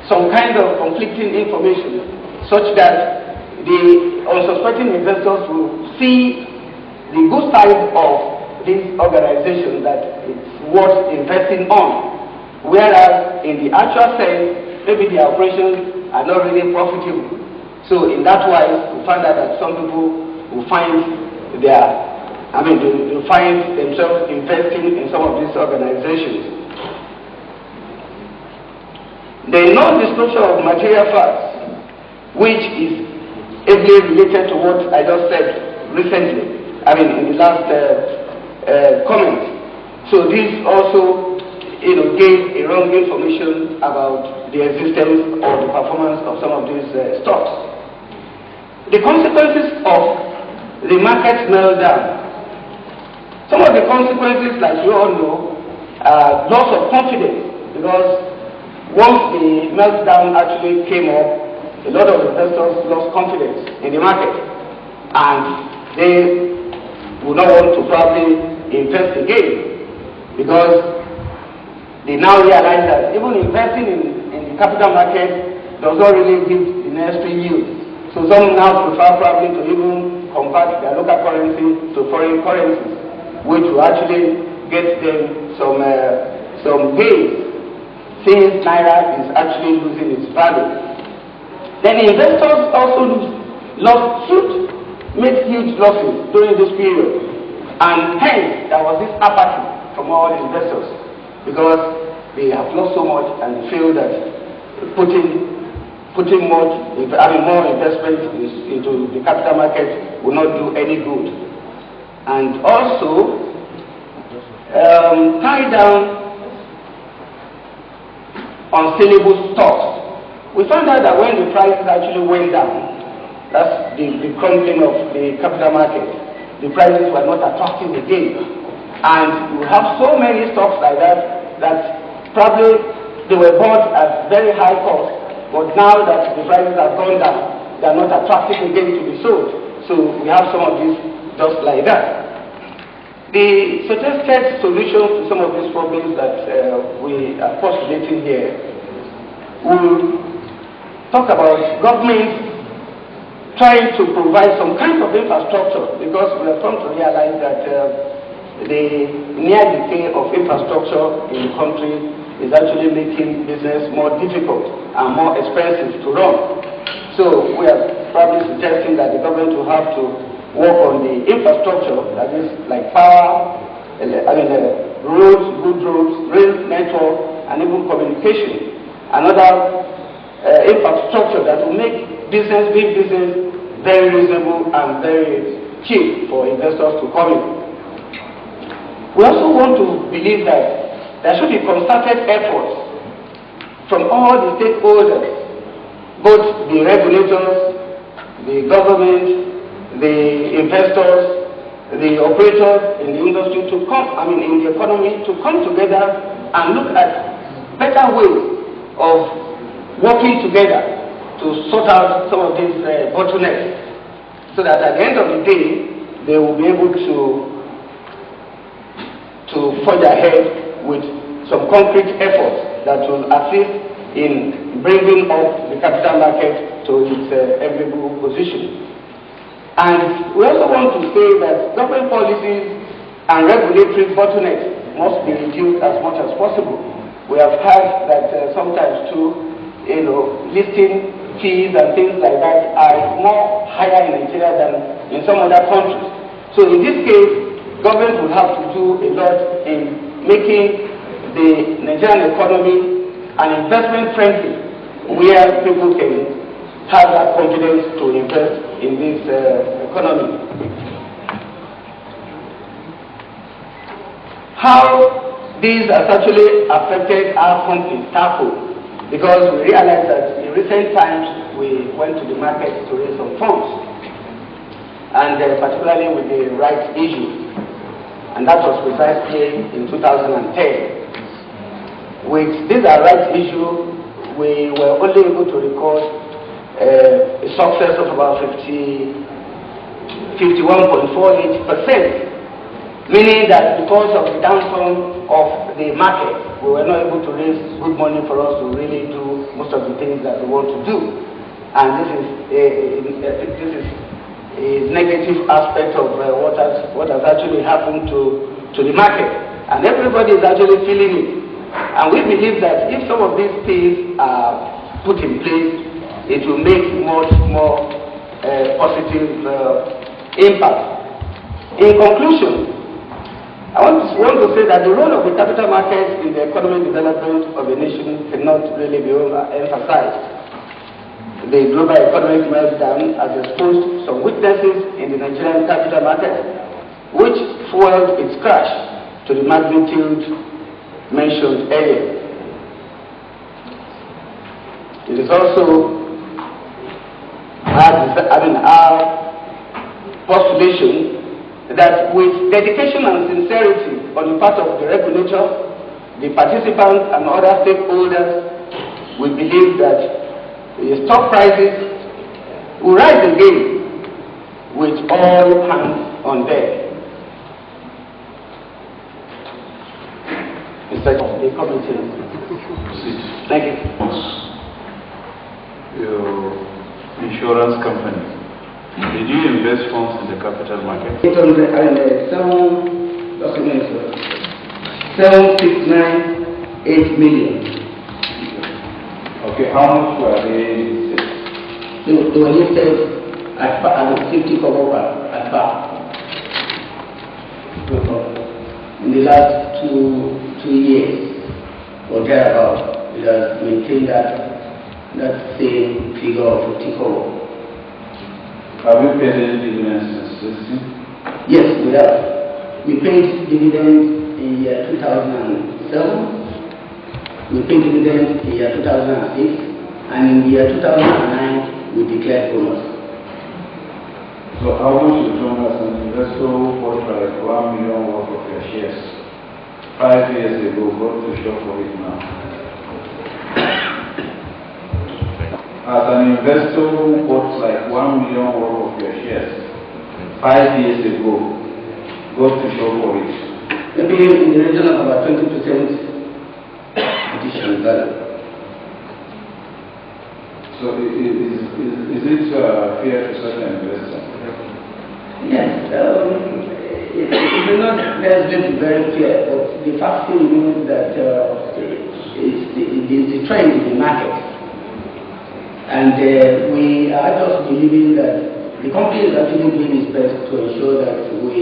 some kind of conflicting information such that the unsuspecting investors will see the good side of this organization that it's worth investing on, whereas in the actual sense, maybe the operations are not really profitable. So in that wise, we find out that some people will find they find themselves investing in some of these organizations. The non-disclosure of material facts, which is heavily related to what I just said recently, in the last comment. So this also, gave a wrong information about the existence or the performance of some of these stocks. The consequences of the market meltdown. Some of the consequences, like you all know, are loss of confidence, because once the meltdown actually came up, a lot of investors lost confidence in the market, and they will not want to probably invest again, because they now realize that even investing in the capital market does not really give the necessary yield. So some now prefer probably to even convert their local currency to foreign currencies, which will actually get them some gains, since Naira is actually losing its value. Then investors also made huge losses during this period, and hence there was this apathy from all the investors, because they have lost so much and they feel that having more investment into the capital market will not do any good. And also tie down unsaleable stocks. We found out that when the prices actually went down, that's the crumbling of the capital market, the prices were not attractive again. And we have so many stocks like that probably they were bought at very high cost, but now that the prices have gone down, they are not attractive again to be sold. So we have some of these just like that. The suggested solution to some of these problems that we are postulating here will talk about government trying to provide some kind of infrastructure, because we have come to realize that the near decay of infrastructure in the country is actually making business more difficult and more expensive to run. So we are probably suggesting that the government will have to work on the infrastructure, that is like power, roads, good roads, rail network, and even communication. Another infrastructure that will make doing business very reasonable and very cheap for investors to come in. We also want to believe that there should be concerted efforts from all the stakeholders, both the regulators, the government, the investors, the operators in the industry in the economy, to come together and look at better ways of working together to sort out some of these bottlenecks, so that at the end of the day they will be able to forge ahead with some concrete efforts that will assist in bringing up the capital market to its enviable position. And we also want to say that government policies and regulatory bottlenecks must be reduced as much as possible. We have heard that sometimes too, listing fees and things like that are more higher in Nigeria than in some other countries. So in this case, government will have to do a lot in making the Nigerian economy an investment friendly, where people can have that confidence to invest in this economy. How these has actually affected our company, TACO, because we realized that in recent times we went to the market to raise some funds, and particularly with the rights issue, and that was precisely in 2010. With this rights issue, we were only able to record a success of about 51.48%, meaning that because of the downturn of the market, we were not able to raise good money for us to really do most of the things that we want to do. And this is a negative aspect of what has actually happened to the market, and everybody is actually feeling it. And we believe that if some of these things are put in place, it will make much more positive impact. In conclusion, I want to say that the role of the capital market in the economic development of a nation cannot really be overemphasized. The global economic meltdown has exposed some weaknesses in the Nigerian capital market, which fueled its crash to the magnitude mentioned earlier. It is also our postulation that with dedication and sincerity on the part of the regulator, the participants and other stakeholders, we believe that the stock prices will rise again with all hands on deck. The committee. Thank you.
Your insurance company, did you invest funds in the capital market?
7,698 million.
Okay, how much were they?
They were listed at 50 kobo at bar. In the last two years or thereabout, it has maintained that same figure of 50 kobo.
Have you paid any dividends since 16?
Yes, we have. We paid dividends in year 2007. We paid dividends in year 2006, and in year 2009 we declared bonus.
So how much you told as an investor bought like 1 million worth of your shares 5 years ago, got to shop for it now? As an investor who bought like 1 million worth of your shares 5 years ago, got to shop for it.
Maybe in the region of about 20% additional value.
So is it fair to such an investor?
Yes, it may not necessarily be very fair, but the fact remains that it's the trend in the market. And we are just believing that the company is actually doing its best to ensure that we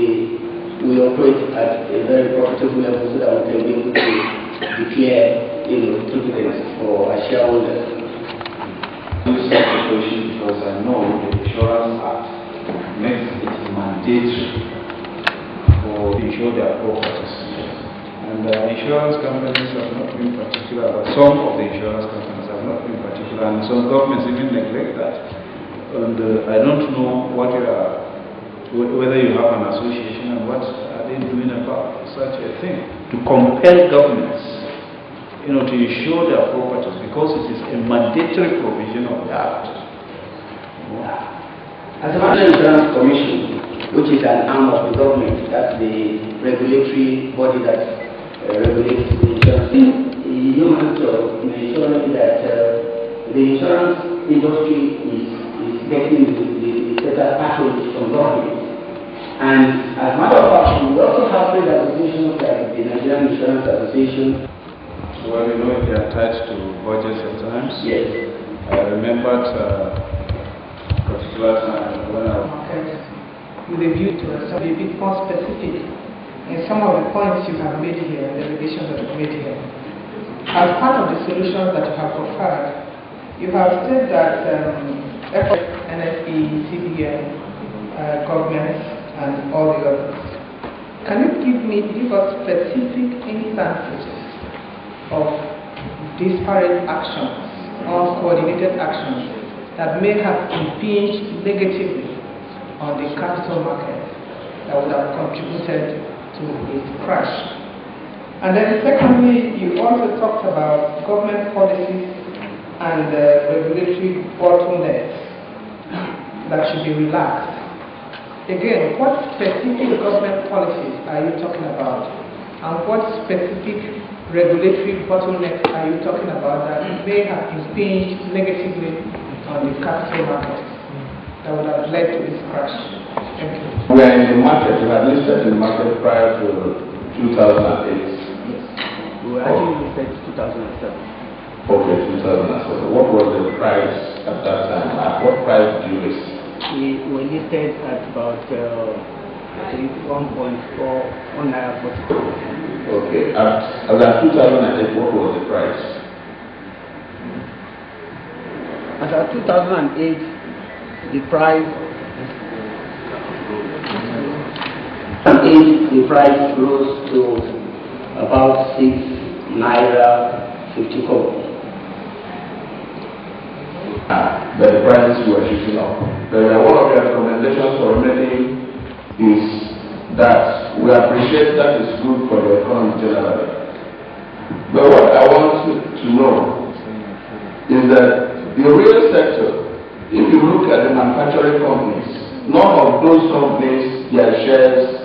operate at a very profitable level so that we can be able to declare, dividends for our shareholders.
This situation, because I know the Insurance Act makes it mandatory for to insure their properties. And insurance companies have not been particular, but some of the insurance companies have not been particular, and some governments even neglect that. And I don't know what whether you have an association and what are they doing about such a thing to compel governments, to insure their properties, because it is a mandatory provision of the Act.
As a National Insurance Commission, which is an arm of the government, that's the regulatory body that regulates the insurance, you must ensure that the insurance industry is getting the better package from government. And as a matter of fact, we also have trade associations like the Nigerian Insurance Association.
Well, they are attached to budgets at times.
Yes.
I remember a particular time when I
with a view to be a bit more specific in some of the points you have made here, the relations that you've made here. As part of the solutions that you have offered, you have said that efforts, NSE, CBN, governments, and all the others. Can you give us specific instances of disparate actions or coordinated actions that may have impinged negatively on the capital market that would have contributed to its crash? And then secondly, you also talked about government policies and regulatory bottlenecks that should be relaxed. Again, what specific government policies are you talking about? And what specific regulatory bottlenecks are you talking about that may have impinged negatively on the capital market that would have led to this crash? Thank you.
We are in the market. We are listed in the market prior to 2008.
Yes. We were actually listed in 2007.
Okay, 2007. What was the price at that time? At what price did you list?
We were listed at about 1.4 naira.
Okay. As at 2008, what was the price?
As at 2008, the price rose to about 6 naira 50 kobo.
But the prices were shooting up. One of the recommendations for remedy is that we appreciate that is good for the economy generally. But what I want to know is that the real sector, if you look at the manufacturing companies, none of those companies, their shares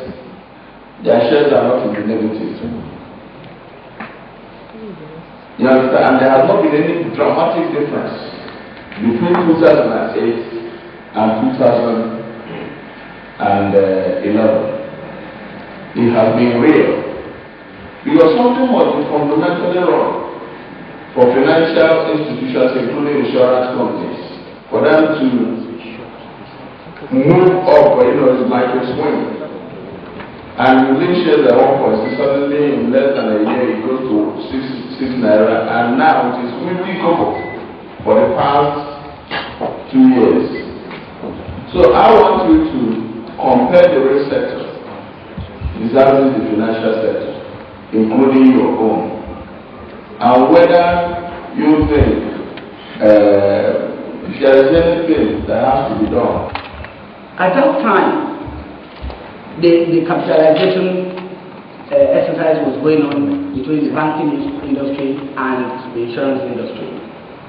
are not in the negative. You understand? And there has not been any dramatic difference between 2008 and 2011. It has been real. Because something must be fundamentally wrong for financial institutions, including insurance companies, for them to move up, it's like a swing. And you link shares at 1.6, suddenly in less than a year it goes to 6 naira, and now it is quickly coupled for the past 2 years. So I want you to compare the real sector vis-a-vis the financial sector, including your own, and whether you think if there is anything that has to be done.
At that time, the capitalization exercise was going on between the banking industry and the insurance industry.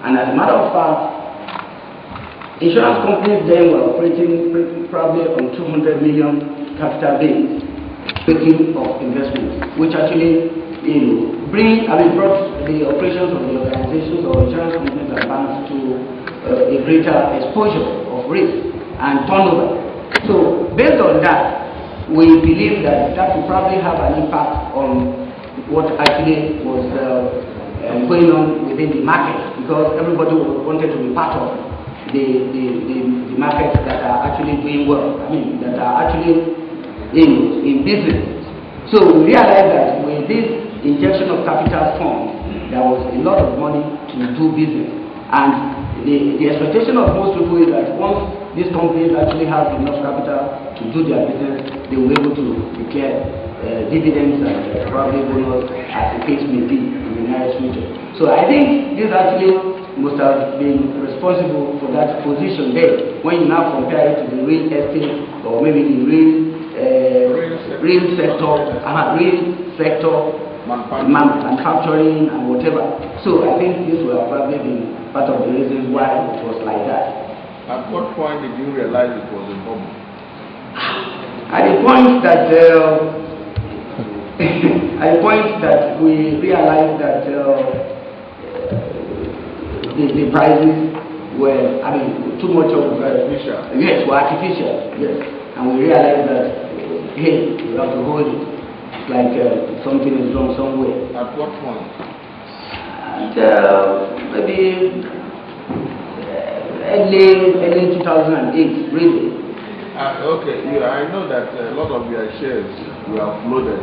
And as a matter of fact, insurance companies then were operating probably on 200 million capital base of investments, which actually brought the operations of the organizations or insurance companies and banks to a greater exposure of risk and turnover. So based on that, we believe that will probably have an impact on what actually was going on within the market, because everybody wanted to be part of the markets that are actually doing well, that are actually in business. So we realized that with this injection of capital funds, there was a lot of money to do business. And the expectation of most people is that once these companies actually have enough capital to do their business, they will be able to declare dividends and probably bonus, as the case may be in the nearest future. So I think this actually must have been responsible for that position there. When you now compare it to the real estate or maybe the real sector, manufacturing and whatever. So I think this will have probably been part of the reasons why it was like that.
At what point did you realize it was a bubble?
At the point that we realized that the prices were, too much of artificial. Yes, were artificial. Yes, and we realized that hey, we have to hold it. It's like something is wrong somewhere.
At what point?
And maybe early 2008, really.
Okay, I know that a lot of your shares were uploaded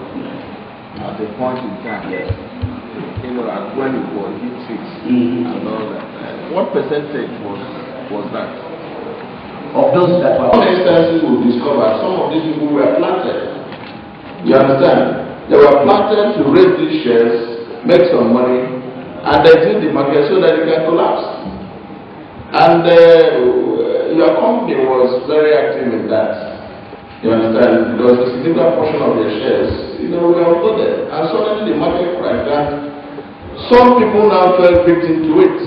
at a point in time.
Yes.
When it was hit 6 and all that. What percentage was that?
Of those that were.
Some instances we discovered some of these people were planted. You understand? They were planted to raise these shares, make some money, and exit the market so that it can collapse. And your company was very active in that. You understand? Because a significant portion of your shares, were uploaded. And suddenly the market crashed down. Some people now fell victim to it.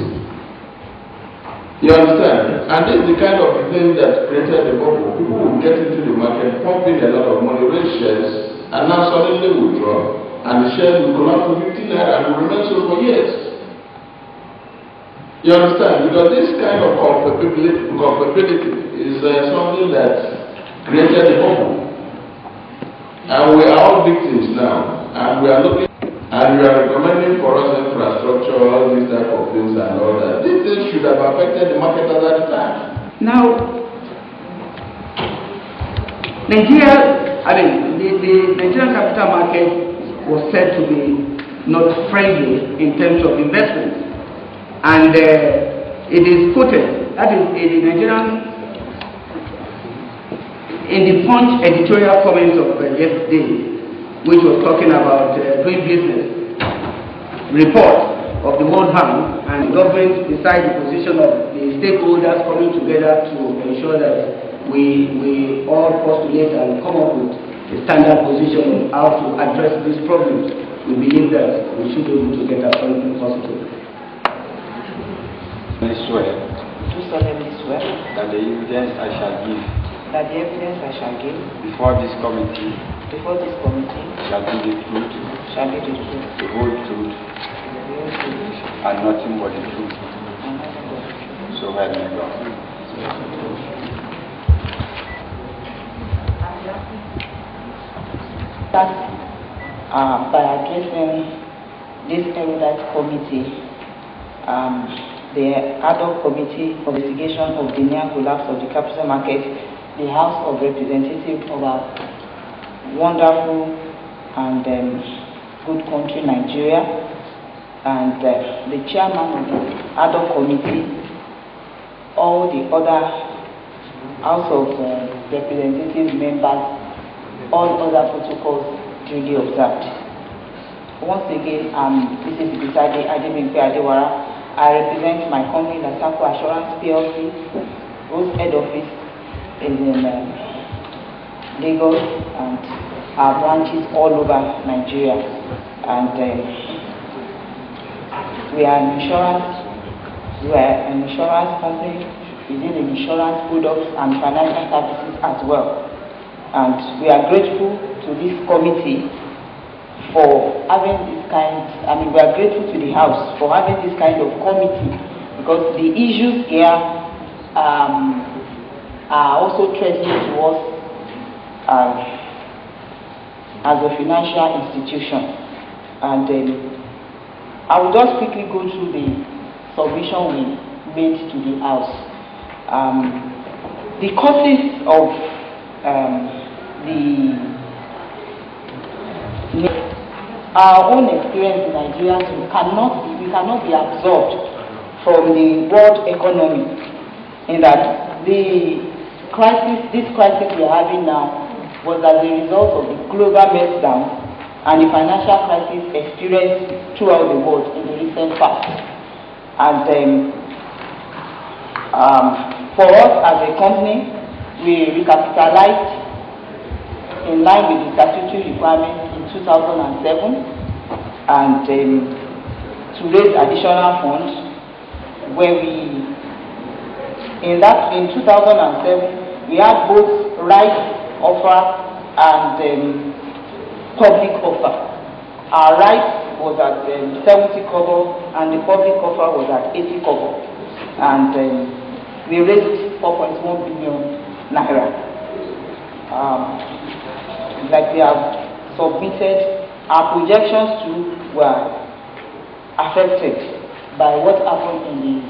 You understand? And this is the kind of thing that created the bubble. People will get into the market, pump in a lot of money, raise shares, and now suddenly withdraw, and the shares will collapse to 15 naira and will remain so for years. You understand? Because this kind of culpability is something that created the bubble. And we are all victims now, and we are looking. And we are recommending for us infrastructure, all these type of things and all that. These things should have affected the market at that time.
Now, Nigeria, the Nigerian capital market was said to be not friendly in terms of investment. And it is quoted, that is in the Nigerian, in the Punch editorial comments of yesterday, which was talking about doing business report of the World Bank, and the government decide the position of the stakeholders coming together to ensure that we all postulate and come up with a standard position on how to address these problems. We believe that we should be able to get at something positive.
I swear
Do solemnly swear
that the evidence I shall give
that the evidence I shall give
before this committee
before this committee
shall be the truth,
shall be the truth,
the whole truth, and nothing but the truth. So help me God.
By addressing this erudite committee, the ad hoc committee for investigation of the near collapse of the capital market, the House of Representatives of our wonderful and good country, Nigeria, and the chairman of the ad hoc committee, all the other House of Representatives members, all other protocols duly observed. Once again, this is Bisade Adebimpe Adewara. I represent my company, Lasako Assurance PLC, whose head office is in Lagos, and our branches all over Nigeria. And we are an insurance company. We deal in insurance products and financial services as well. And we are grateful to this committee for having this kind, we are grateful to the House for having this kind of committee, because the issues here are also threatening to us as a financial institution. And I will just quickly go through the submission we made to the House. The causes of our own experience in Nigeria, we cannot be absorbed from the world economy, in that this crisis we are having now was as a result of the global meltdown and the financial crisis experienced throughout the world in the recent past. And for us as a company, we recapitalized in line with the statutory requirements in 2007, and to raise additional funds, where in 2007 we had both right offer and public offer. Our right was at 70 kobo and the public offer was at 80 kobo, and we raised 4.1 billion naira. Like we have submitted, our projections too were affected by what happened in the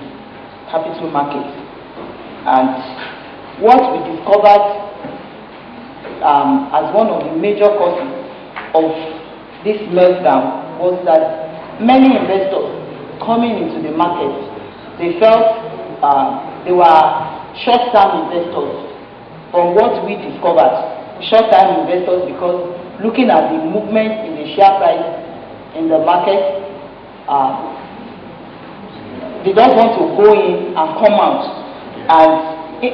capital market. And what we discovered as one of the major causes of this meltdown was that many investors coming into the market, they felt they were short-term investors. From what we discovered, short-term investors, because looking at the movement in the share price in the market, they don't want to go in and come out. And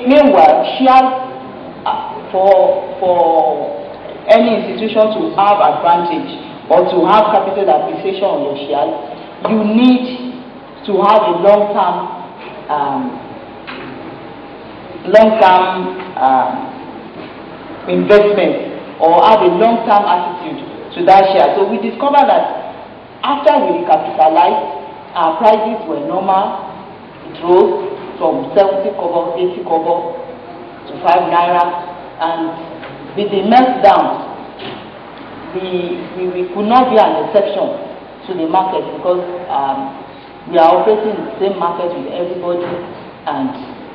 meanwhile, shares for any institution to have advantage or to have capital appreciation on your shares, you need to have a long-term investment, or have a long-term attitude to that share. So we discovered that after we recapitalized, our prices were normal. It rose from 70 kobo, 80 kobo to 5 naira, and with the meltdown, we could not be an exception to the market, because we are operating in the same market with everybody, and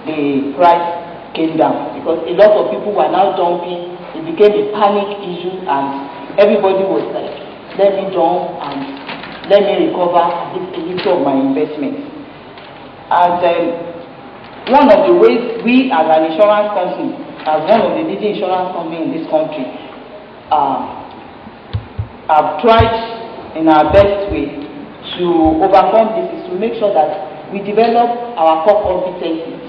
the price came down because a lot of people were now dumping. It became a panic issue, and everybody was like, let me dump and let me recover a little of my investment. And one of the ways we as an insurance company, as one of the leading insurance companies in this country, have tried in our best way to overcome this is to make sure that we develop our core competencies,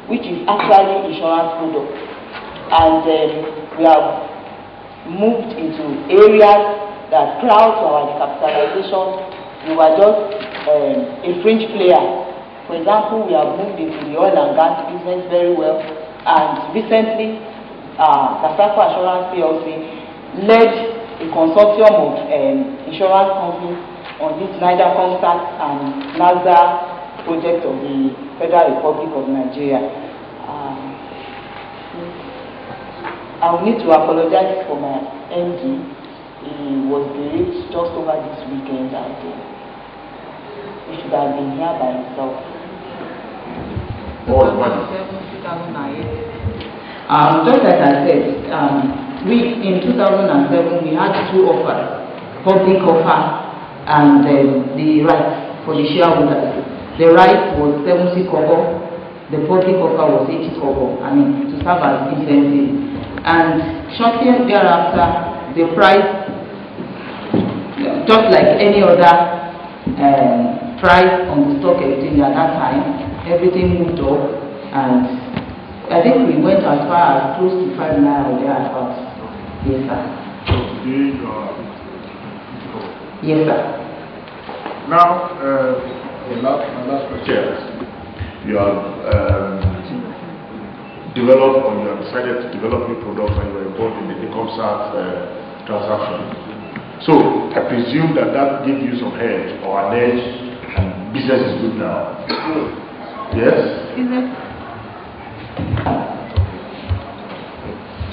which is actually insurance products. And we have moved into areas that prior to our capitalization, we were just a fringe player. For example, we have moved into the oil and gas business very well, and recently, Lasako Assurance PLC led a consortium of insurance companies on this Niger Comsat and NASA project of the Federal Republic of Nigeria. I will need to apologize for my MD. He was bereaved just over this weekend and he should have been here by himself.
What was
2008. Just like I said, in 2007 we had two offers, public offer and the right for the shareholders. The right was 70 kobo, the public offer was 80 kobo, to serve as incentive. And shortly thereafter, the price, just like any other price on the stock exchange at that time, everything moved up, and I think we went as far as close to 5 naira or thereabouts. Yes, sir. Yes, sir.
Now, my last question. You have developed, or you have decided to develop new products and you were involved in the Comsat transaction. So, I presume that gives you some hedge or an edge, and business is good now. Yes?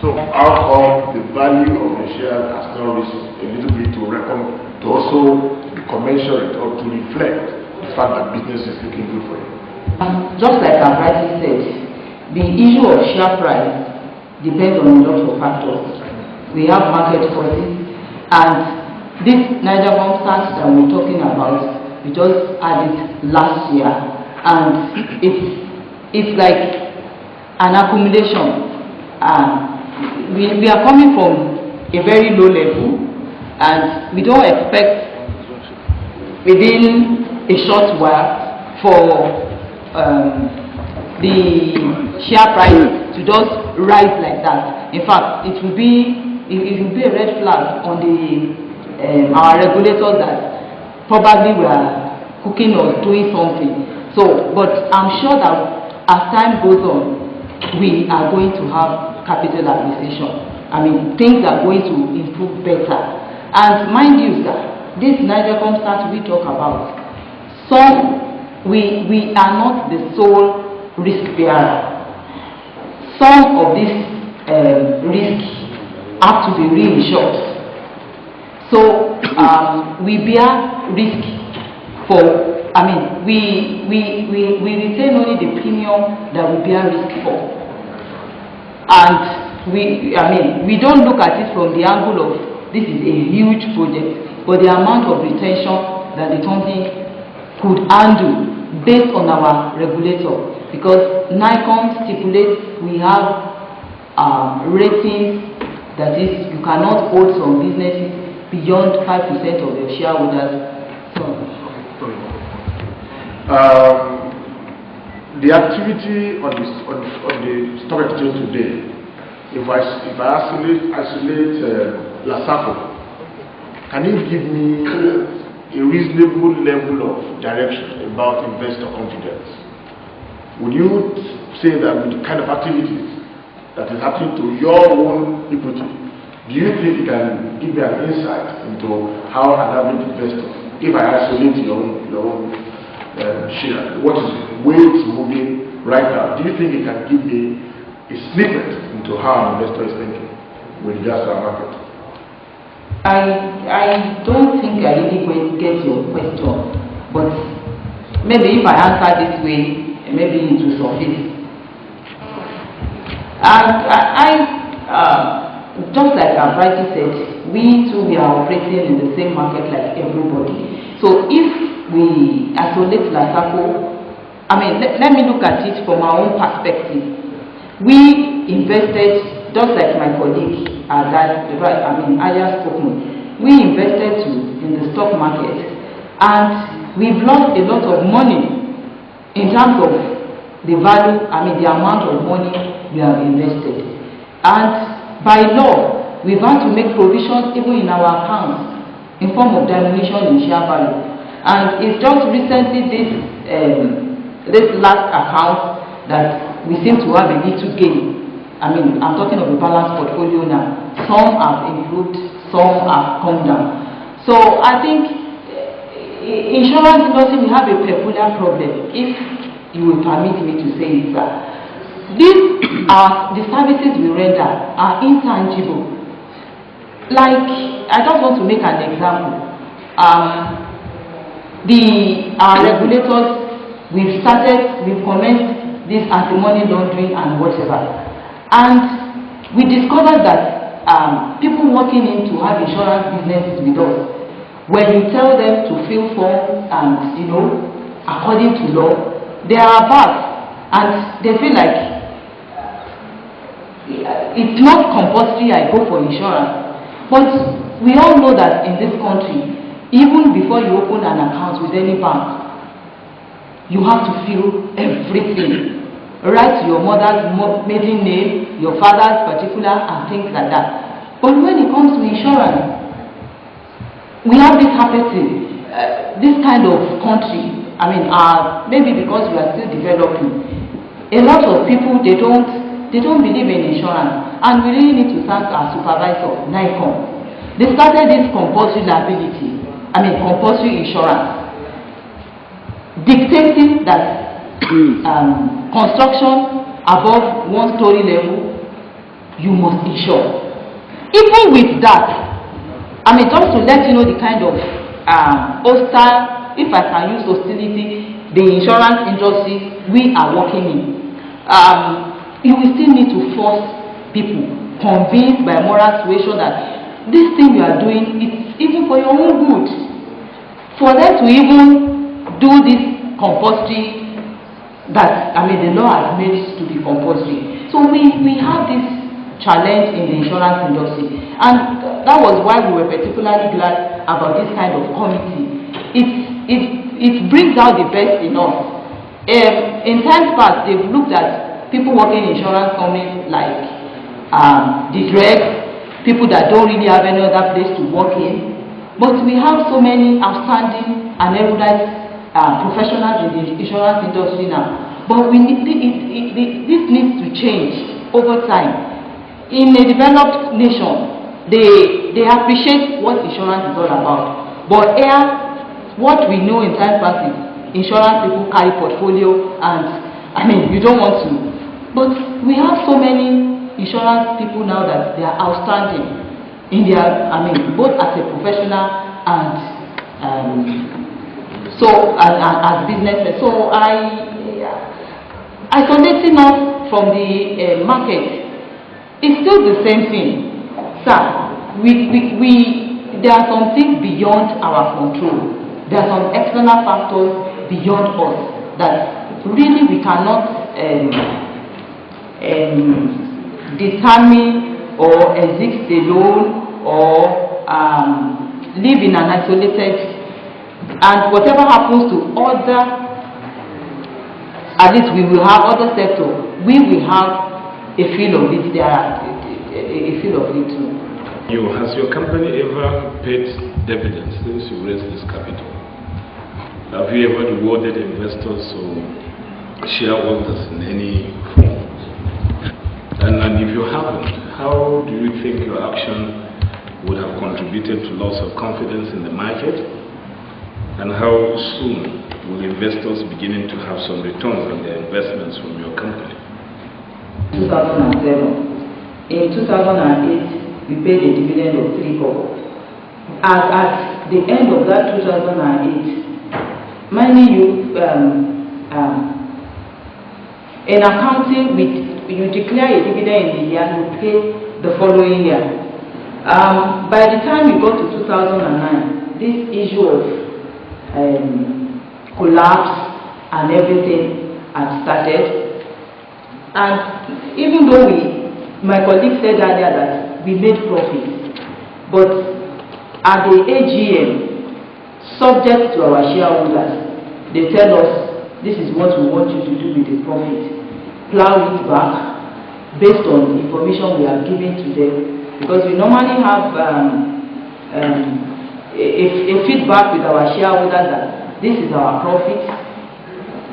So, how come the value of the share has now reached a little bit to also be commensurate or to reflect the fact that business is looking good for you?
Just like I've rightly said, the issue of share price depends on a lot of factors. We have market forces, and this Niger Comsat that we're talking about, we just had it last year, and it's like an accumulation. We are coming from a very low level, and we don't expect within a short while for the share price to just rise like that. In fact, it will be a red flag on our regulators that probably we are cooking or doing something. So, but I'm sure that as time goes on, we are going to have capital appreciation. Things are going to improve better. And mind you, sir, this Niger Comsat we talk about, we are not the sole risk bearer. Some of these risks have to be reinsured. So we bear risk for, we retain only the premium that we bear risk for. And we don't look at it from the angle of this is a huge project, but the amount of retention that the company could handle based on our regulator. Because NICOM stipulates we have ratings, that is, you cannot hold some businesses beyond 5% of your shareholders.
The activity on the stock exchange today, if I isolate LASACO, can you give me a reasonable level of direction about investor confidence? Would you say that with the kind of activities that is happening to your own equity, do you think you can give me an insight into how an average investor, if I isolate your own share, what is the way it's moving right now? Do you think it can give me a snippet into how an investor is thinking with regards to our market?
I don't think I really get your question, but maybe if I answer this way, maybe it will surface. Just like I've rightly said, we too we are operating in the same market like everybody. So if we isolate LASACO, let me look at it from our own perspective. We invested, just like my colleague earlier spoken, we invested in the stock market, and we've lost a lot of money in terms of the value, the amount of money we have invested. And by law, we've had to make provisions even in our accounts in form of diminution in share value. And it's just recently this last account that we seem to have a little gain. I'm talking of a balanced portfolio now. Some have improved, some have come down. So I think insurance industry, we have a peculiar problem, if you will permit me to say it, sir. These are the services we render are intangible. Like, I just want to make an example. Our regulators, we've commenced this anti-money laundering and whatever. And we discovered that people walking in to have insurance businesses with us, when you tell them to fill forms and, you know, according to law, they are aback and they feel like it's not compulsory I go for insurance. But we all know that in this country, even before you open an account with any bank, you have to fill everything. Write your mother's maiden name, your father's particular, and things like that. But when it comes to insurance, we have this habit, this kind of country. I mean, maybe because we are still developing, a lot of people they don't believe in insurance, and we really need to thank our supervisor, NICOM. They started this compulsory liability, compulsory insurance, dictating that construction above 1-story level, you must insure. Even with that, just to let you know the kind of hostile, if I can use hostility, the insurance industry we are working in. You will still need to force people, convinced by moral suasion that this thing you are doing is even for your own good. For them to even do this compulsory, that the law has made to be compulsory. So we have this challenge in the insurance industry, and that was why we were particularly glad about this kind of committee. It brings out the best in us. In times past, they've looked at people working in insurance companies like the dregs, people that don't really have any other place to work in. But we have so many outstanding and erudite professionals in the insurance industry now. But this needs to change over time. In a developed nation, they appreciate what insurance is all about. But here, what we know in time past is insurance people carry portfolio, and you don't want to. But we have so many insurance people now that they are outstanding in their, both as a professional and as businessmen. So isolating us from the market, it's still the same thing, sir. There are some things beyond our control. There are some external factors beyond us that really we cannot determine or exist alone or live in an isolated. And whatever happens to other, at least we will have other sectors. We will have a feel of it. There are a feel of it too.
Has your company ever paid dividends since you raised this capital? Have you ever rewarded investors or shareholders in any form? And if you haven't, how do you think your action would have contributed to loss of confidence in the market? And how soon will investors beginning to have some returns on their investments from your company?
2007. In 2008, we paid a dividend of 3 kobo. At the end of that 2008, many you in accounting, you declare a dividend in the year, you pay the following year. By the time we got to 2009, this issue of collapse and everything had started. And even though my colleague said earlier that we made profit, but at the AGM, subject to our shareholders, they tell us this is what we want you to do with the profit. Plow it back based on information we have given to them, because we normally have a feedback with our shareholders that this is our profit.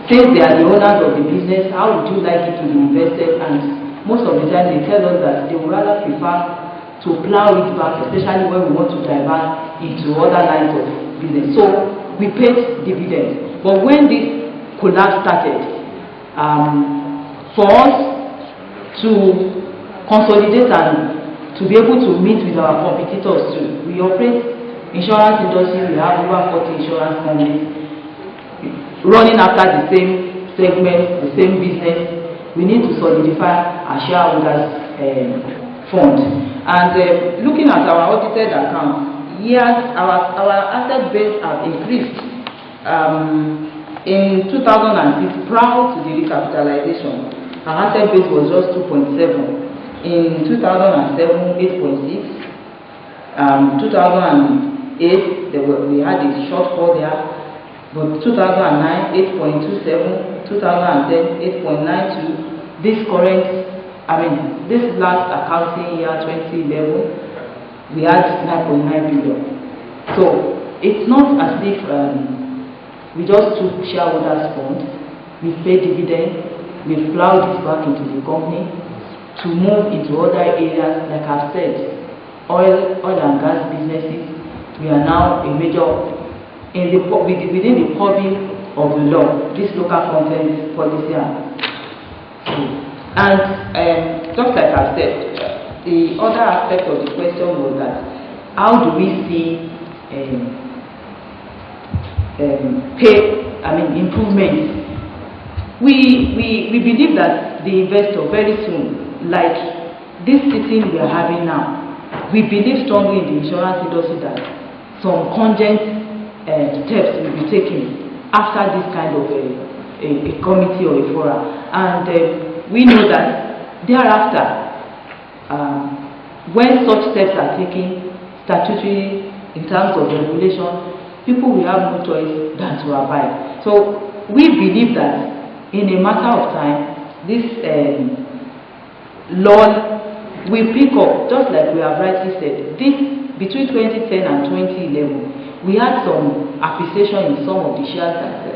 Since they are the owners of the business, how would you like it to be invested? And most of the time they tell us that they would rather prefer to plow it back, especially when we want to divert into other lines of business. So we paid dividends. But when this collapse started, for us to consolidate and to be able to meet with our competitors too, we operate insurance industry, we have over 40 insurance companies running after the same segment, the same business. We need to solidify our shareholders fund. And looking at our audited accounts, yes, our asset base have increased. In 2006, prior to the recapitalization, our asset base was just 2.7. In 2007, 8.6. 2008, we had a shortfall there. But 2009, 8.27, 2010, 8.92. This this last accounting year, 2011, we had 9.9 billion. So it's not as if we just took shareholders' fund, we paid dividend, we plowed it back into the company to move into other areas. Like I've said, oil and gas businesses, we are now a major within the purview of the law, this local content policy. And just like I said, the other aspect of the question was that how do we see improvements? We believe that the investor very soon, like this sitting we are having now, we believe strongly in the insurance industry that some congent steps will be taken after this kind of a committee or a forum. And we know that thereafter, when such steps are taken statutorily in terms of regulation, people will have no choice than to abide. So we believe that in a matter of time, this law will pick up, just like we have rightly said. This between 2010 and 2011. We had some appreciation in some of the shares that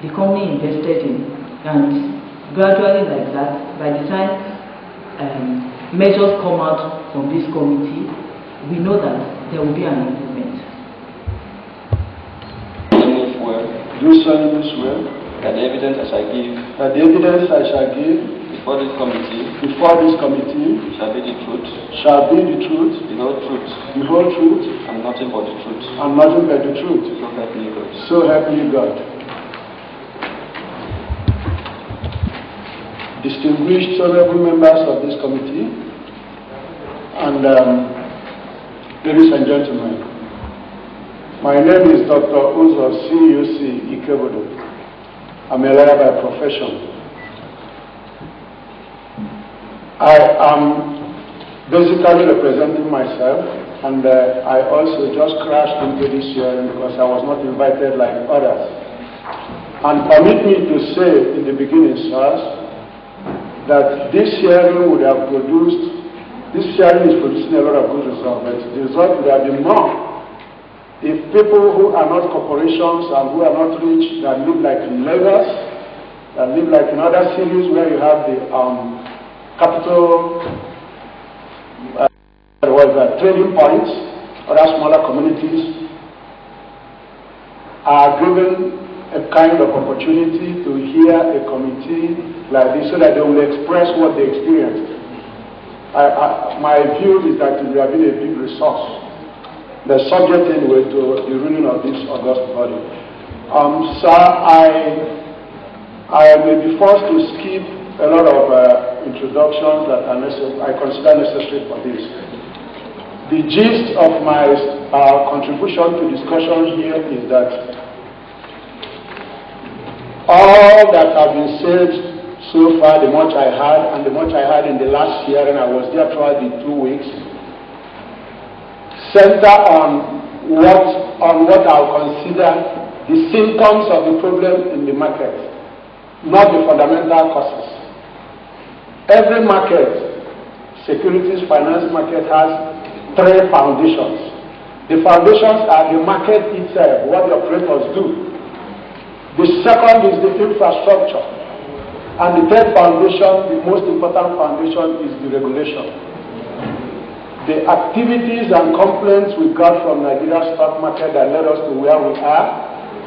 the company invested in, and gradually like that, by the time measures come out from this committee, we know that there will be an improvement.
Do solemnly swear that the evidence I shall give before this committee shall be the truth, the whole truth, and nothing but the truth. So help me God.
So help me God. Distinguished honorable members of this committee, and ladies and gentlemen, my name is Dr. Uzo C.U.C. Ikebodo. I'm a lawyer by profession. I am basically representing myself, and I also just crashed into this hearing because I was not invited like others. And permit me to say in the beginning, sirs, that this hearing is producing a lot of good results, but the result would have been more if people who are not corporations and who are not rich, that live like in Lagos, that live like in other cities where you have the capital trading points, other smaller communities, are given a kind of opportunity to hear a committee like this so that they will express what they experienced. My view is that it will have been a big resource. The subject anyway to the ruling of this august body. Sir, I may be forced to skip a lot of introductions that I consider necessary for this. The gist of my contribution to discussion here is that all that have been said so far, the much I had and the much I had in the last hearing, I was there throughout the 2 weeks, center on what I'll consider the symptoms of the problem in the market, not the fundamental causes. Every market, securities finance market, has 3 foundations. The foundations are the market itself, what the operators do. The second is the infrastructure. And the third foundation, the most important foundation, is the regulation. The activities and complaints we got from Nigeria's stock market that led us to where we are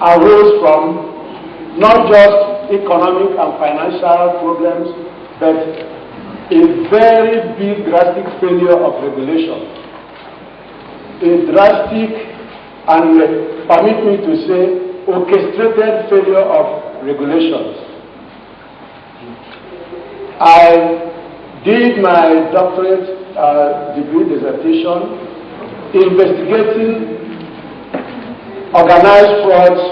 arose from not just economic and financial problems, but a very big drastic failure of regulation. A drastic and, permit me to say, orchestrated failure of regulations. I did my doctorate degree dissertation investigating organized frauds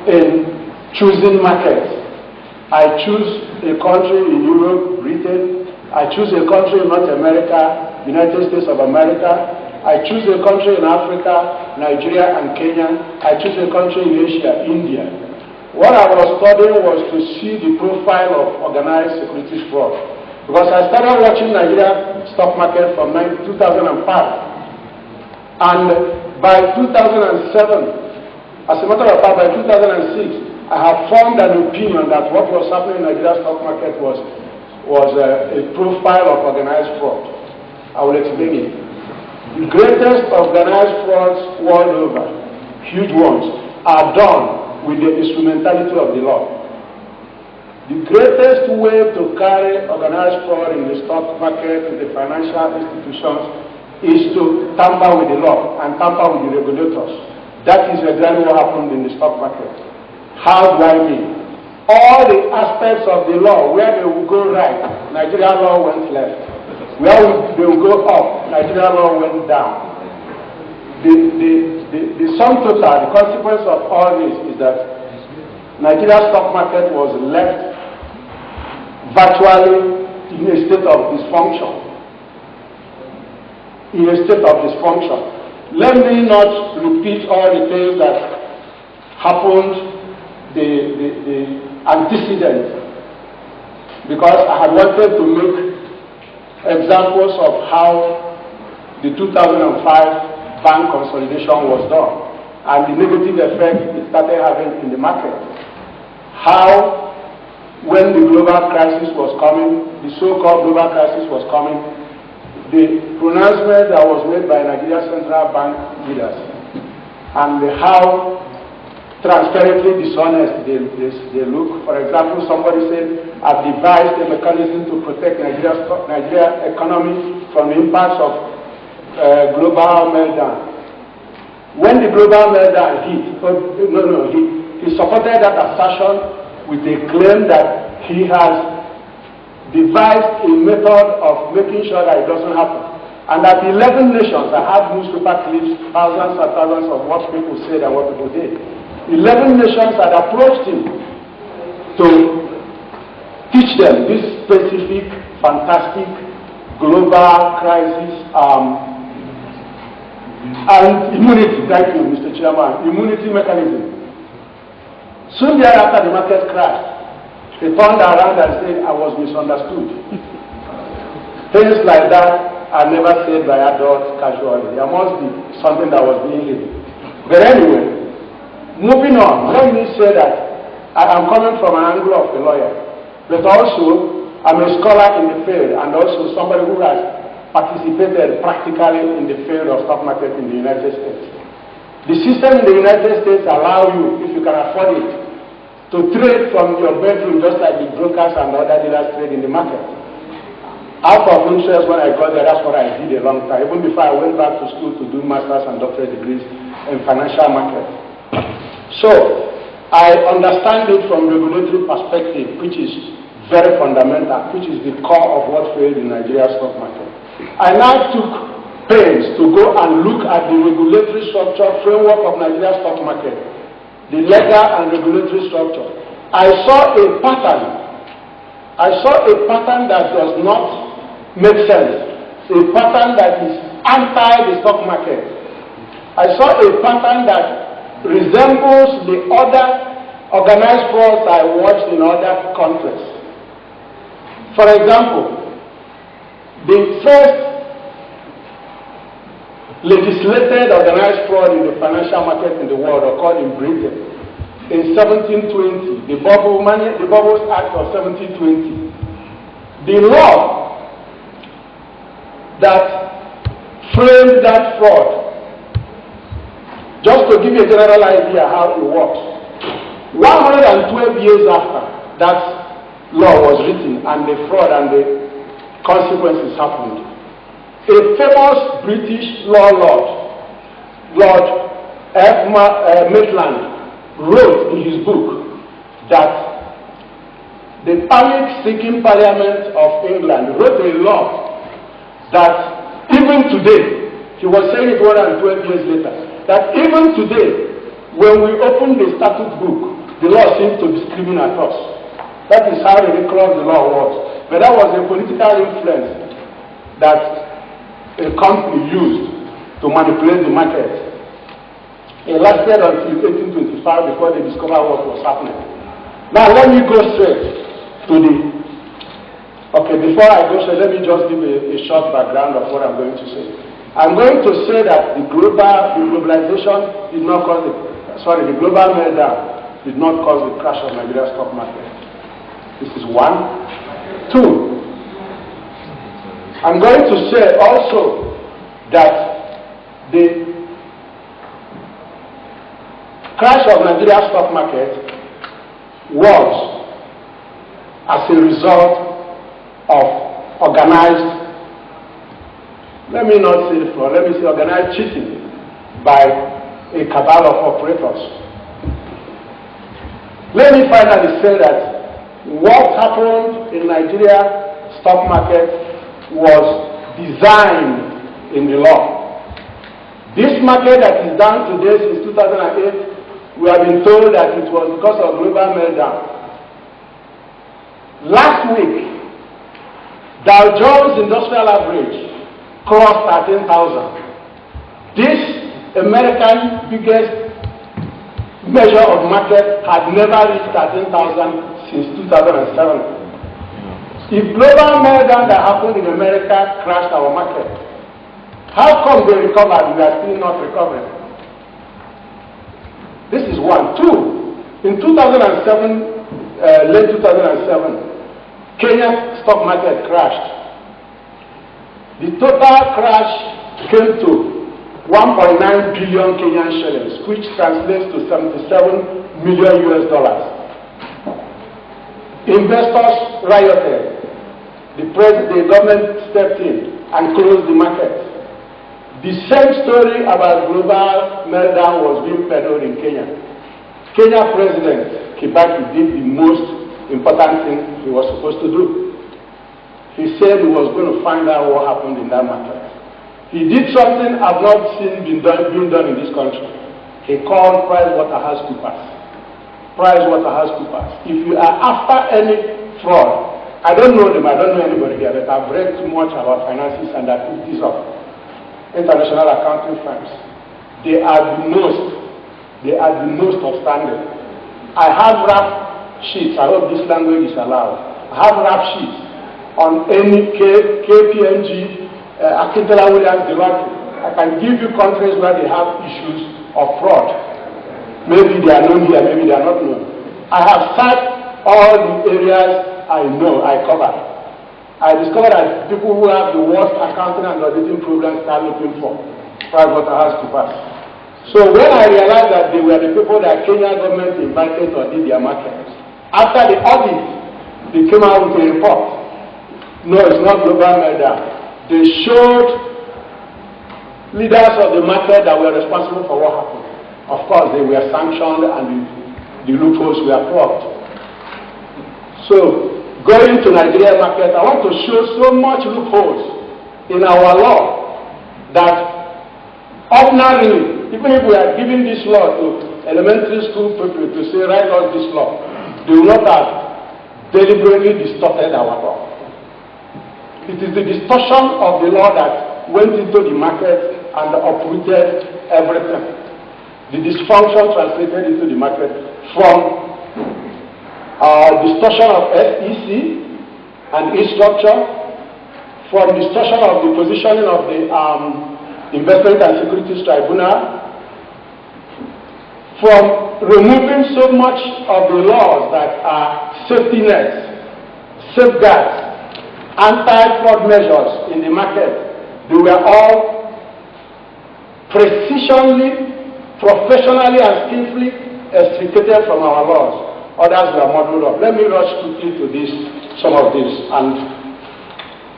in choosing markets. I choose a country in Europe, Britain. I choose a country in North America, United States of America. I choose a country in Africa, Nigeria and Kenya. I choose a country in Asia, India. What I was studying was to see the profile of organized securities fraud. Because I started watching Nigeria stock market from 2005. And by 2007, as a matter of fact, by 2006, I have formed an opinion that what was happening in Nigeria stock market was a profile of organized fraud. I will explain it. The greatest organized frauds world over, huge ones, are done with the instrumentality of the law. The greatest way to carry organized fraud in the stock market, in the financial institutions, is to tamper with the law and tamper with the regulators. That is exactly what happened in the stock market. How do I mean? All the aspects of the law, where they will go right, Nigerian law went left. Where they will go up, Nigerian law went down. The sum total, the consequence of all this is that Nigeria's stock market was left virtually in a state of dysfunction. In a state of dysfunction. Let me not repeat all the things that happened, the antecedents, because I had wanted to make examples of how the 2005 bank consolidation was done and the negative effect it started having in the market. How, when the global crisis was coming, the so-called global crisis was coming, the pronouncement that was made by Nigeria Central Bank leaders and how transparently dishonest they look. For example, somebody said, I've devised a mechanism to protect Nigeria economy from the impacts of global meltdown. When the global meltdown hit, he supported that assertion with a claim that he has devised a method of making sure that it doesn't happen. And that 11 nations, I have newspaper clips, thousands and thousands of what people said and what people did. 11 nations had approached him to teach them this specific, fantastic, global crisis and immunity. Thank you, Mr. Chairman. Immunity mechanism. Soon thereafter, the market crashed. They turned around and said, I was misunderstood. Things like that are never said by adults casually. There must be something that was being hidden. But anyway, moving on, let me say that I am coming from an angle of a lawyer, but also I'm a scholar in the field and also somebody who has participated practically in the field of stock market in the United States. The system in the United States allows you, if you can afford it, to trade from your bedroom just like the brokers and other dealers trade in the market. Out of interest, when I got there, that's what I did a long time, even before I went back to school to do master's and doctorate degrees in financial markets. So, I understand it from regulatory perspective, which is very fundamental, which is the core of what failed in Nigeria's stock market. I now took pains to go and look at the regulatory structure framework of Nigeria's stock market, the legal and regulatory structure. I saw a pattern. That does not make sense. A pattern that is anti the stock market. I saw a pattern that resembles the other organized frauds I watched in other countries. For example, the first legislated organized fraud in the financial market in the world occurred in Britain in 1720, the Bubbles Act of 1720. The law that framed that fraud Just to give you a general idea how it works, 112 years after that law was written and the fraud and the consequences happened, a famous British law lord, Lord F. Maitland, wrote in his book that the panic-stricken Parliament of England wrote a law that even today, he was saying it 112 years later, that even today, when we open the statute book, the law seems to be screaming at us. That is how ridiculous the law was. But that was a political influence that a company used to manipulate the market. It lasted until 1825 before they discovered what was happening. Now let me go straight to the... Okay, before I go straight, let me just give a short background of what I'm going to say. I'm going to say that the globalization did not cause the global meltdown did not cause the crash of Nigeria's stock market. This is one. Two, I'm going to say also that the crash of Nigeria's stock market was as a result of organized, let me not say fraud, let me say organized cheating by a cabal of operators. Let me finally say that what happened in Nigeria stock market was designed in the law. This market that is down today since 2008, we have been told that it was because of global meltdown. Last week, Dow Jones Industrial Average crossed 13,000. This American biggest measure of market had never reached 13,000 since 2007. If global meltdown that happened in America crashed our market, how come they recovered and we are still not recovering? This is one. Two, in 2007, late 2007, Kenya's stock market crashed. The total crash came to 1.9 billion Kenyan shillings, which translates to $77 million US. Investors rioted. The government stepped in and closed the market. The same story about global meltdown was being peddled in Kenya. Kenya President Kibaki did the most important thing he was supposed to do. He said he was going to find out what happened in that market. He did something I've not seen being done in this country. He called PricewaterhouseCoopers. If you are after any fraud, I don't know them, I don't know anybody here, but I've read too much about finances and activities of international accounting firms. They are the most outstanding. I have rap sheets, I hope this language is allowed. I have rap sheets on any KPMG, Akintela Williams, Deloitte. I can give you countries where they have issues of fraud. Maybe they are known here, maybe they are not known. I have searched all the areas I know, I cover. I discovered that people who have the worst accounting and auditing problems start looking for PricewaterhouseCoopers. So when I realized that they were the people that Kenya government invited to audit their markets, after the audit, they came out with a report. No, it's not global meltdown. They showed leaders of the market that were responsible for what happened. Of course, they were sanctioned and the loopholes were plugged. So, going to Nigeria market, I want to show so much loopholes in our law that ordinarily, even if we are giving this law to elementary school people to say, write out this law, they will not have deliberately distorted our law. It is the distortion of the law that went into the market and uprooted everything. The dysfunction translated into the market from distortion of SEC and its structure, from distortion of the positioning of the Investment and Securities Tribunal, from removing so much of the laws that are safety nets, safeguards, anti-fraud measures in the market. They were all precisionally professionally and skillfully extricated from our laws. Others were modeled up. Let me rush quickly to this, some of this, and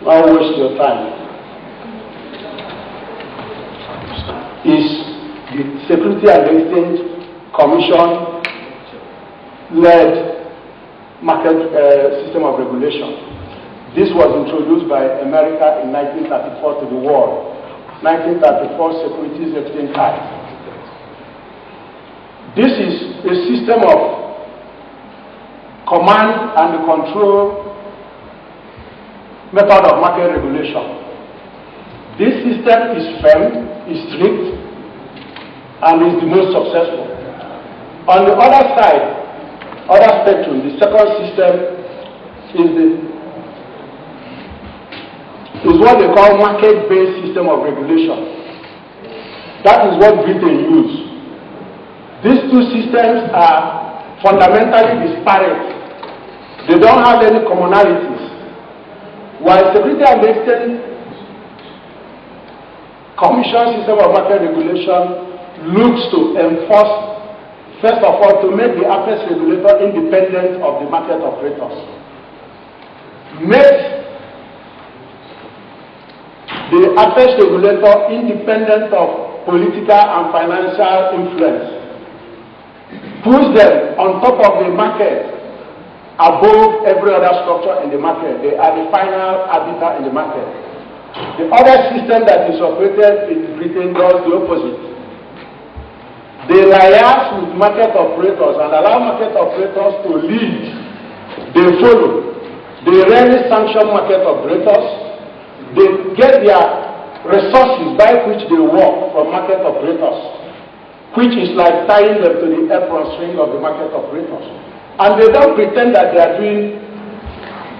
not waste your time. Is the Securities and Exchange Commission led market system of regulation. This was introduced by America in 1934 to the world. 1934 Securities Exchange Act. This is a system of command and control method of market regulation. This system is firm, is strict, and is the most successful. On the other side, other spectrum, the second system is what they call market-based system of regulation. That is what Britain used. These two systems are fundamentally disparate. They don't have any commonalities. While Securities and Exchange Commission system of market regulation looks to enforce, first of all, to make the apex regulator independent of the market operators. Makes the apex regulator independent of political and financial influence. Puts them on top of the market, above every other structure in the market. They are the final arbiter in the market. The other system that is operated in Britain does the opposite. They liaise with market operators and allow market operators to lead. They follow. They rarely sanction market operators. They get their resources by which they work from market operators, which is like tying them to the apron string of the market operators. And they don't pretend that they are doing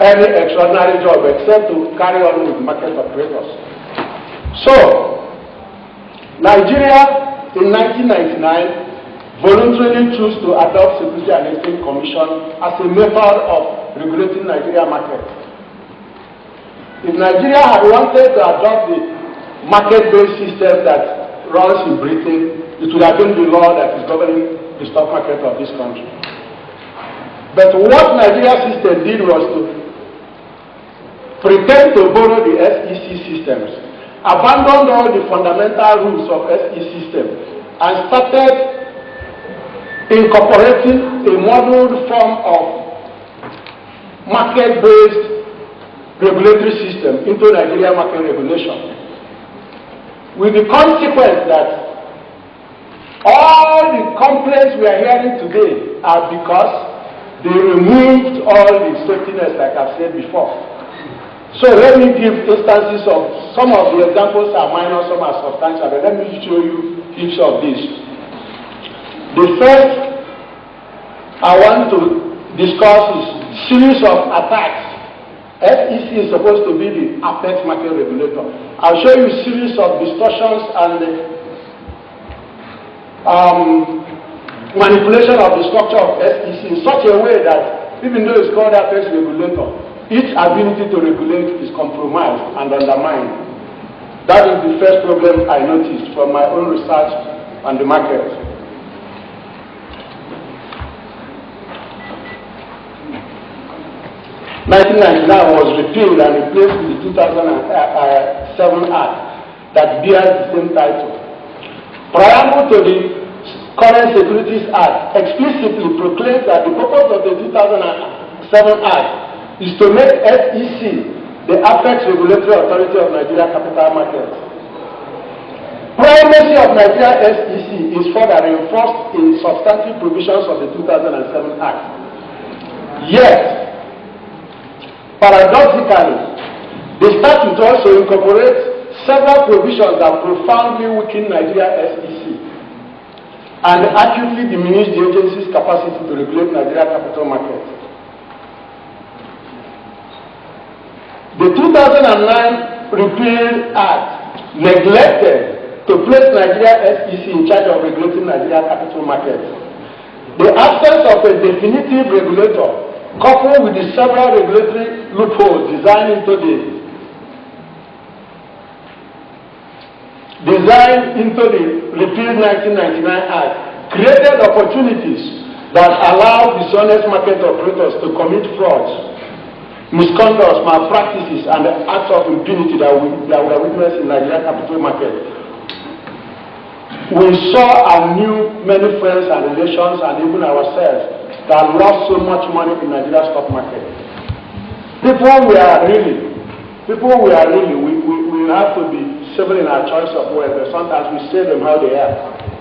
any extraordinary job except to carry on with market operators. So, Nigeria in 1999 voluntarily chose to adopt Securities and Exchange Commission as a method of regulating Nigeria market. If Nigeria had wanted to adopt the market-based system that runs in Britain, it would have been the law that is governing the stock market of this country. But what Nigeria's system did was to pretend to borrow the SEC systems, abandoned all the fundamental rules of SEC system, and started incorporating a modeled form of market-based regulatory system into Nigeria market regulation. With the consequence that all the complaints we are hearing today are because they removed all the safety nets, like I've said before. So let me give instances of, some of the examples are minor, some are substantial, but let me show you each of these. The first I want to discuss is series of attacks. SEC is supposed to be the apex market regulator. I'll show you a series of distortions and manipulation of the structure of SEC in such a way that even though it's called apex regulator, its ability to regulate is compromised and undermined. That is the first problem I noticed from my own research on the market. (1999) was repealed and replaced with the 2007 Act that bears the same title. Preamble to the current Securities Act explicitly proclaims that the purpose of the 2007 Act is to make SEC the apex regulatory authority of Nigeria capital markets. Primacy of Nigeria SEC is further reinforced in substantive provisions of the 2007 Act. Yet, paradoxically, the statute also incorporates several provisions that profoundly weaken Nigeria SEC and acutely diminish the agency's capacity to regulate Nigeria capital markets. The 2009 Repeal Act neglected to place Nigeria SEC in charge of regulating Nigeria capital markets. The absence of a definitive regulator, coupled with the several regulatory loopholes designed into designed into the repealed 1999 Act, created opportunities that allow dishonest market operators to commit frauds, misconducts, malpractices, and the acts of impunity that we are witnessing in Nigerian capital market. We saw and knew many friends and relations and even ourselves that lost so much money in Nigeria's stock market. People we have to be civil in our choice of words, but sometimes we say them how they are.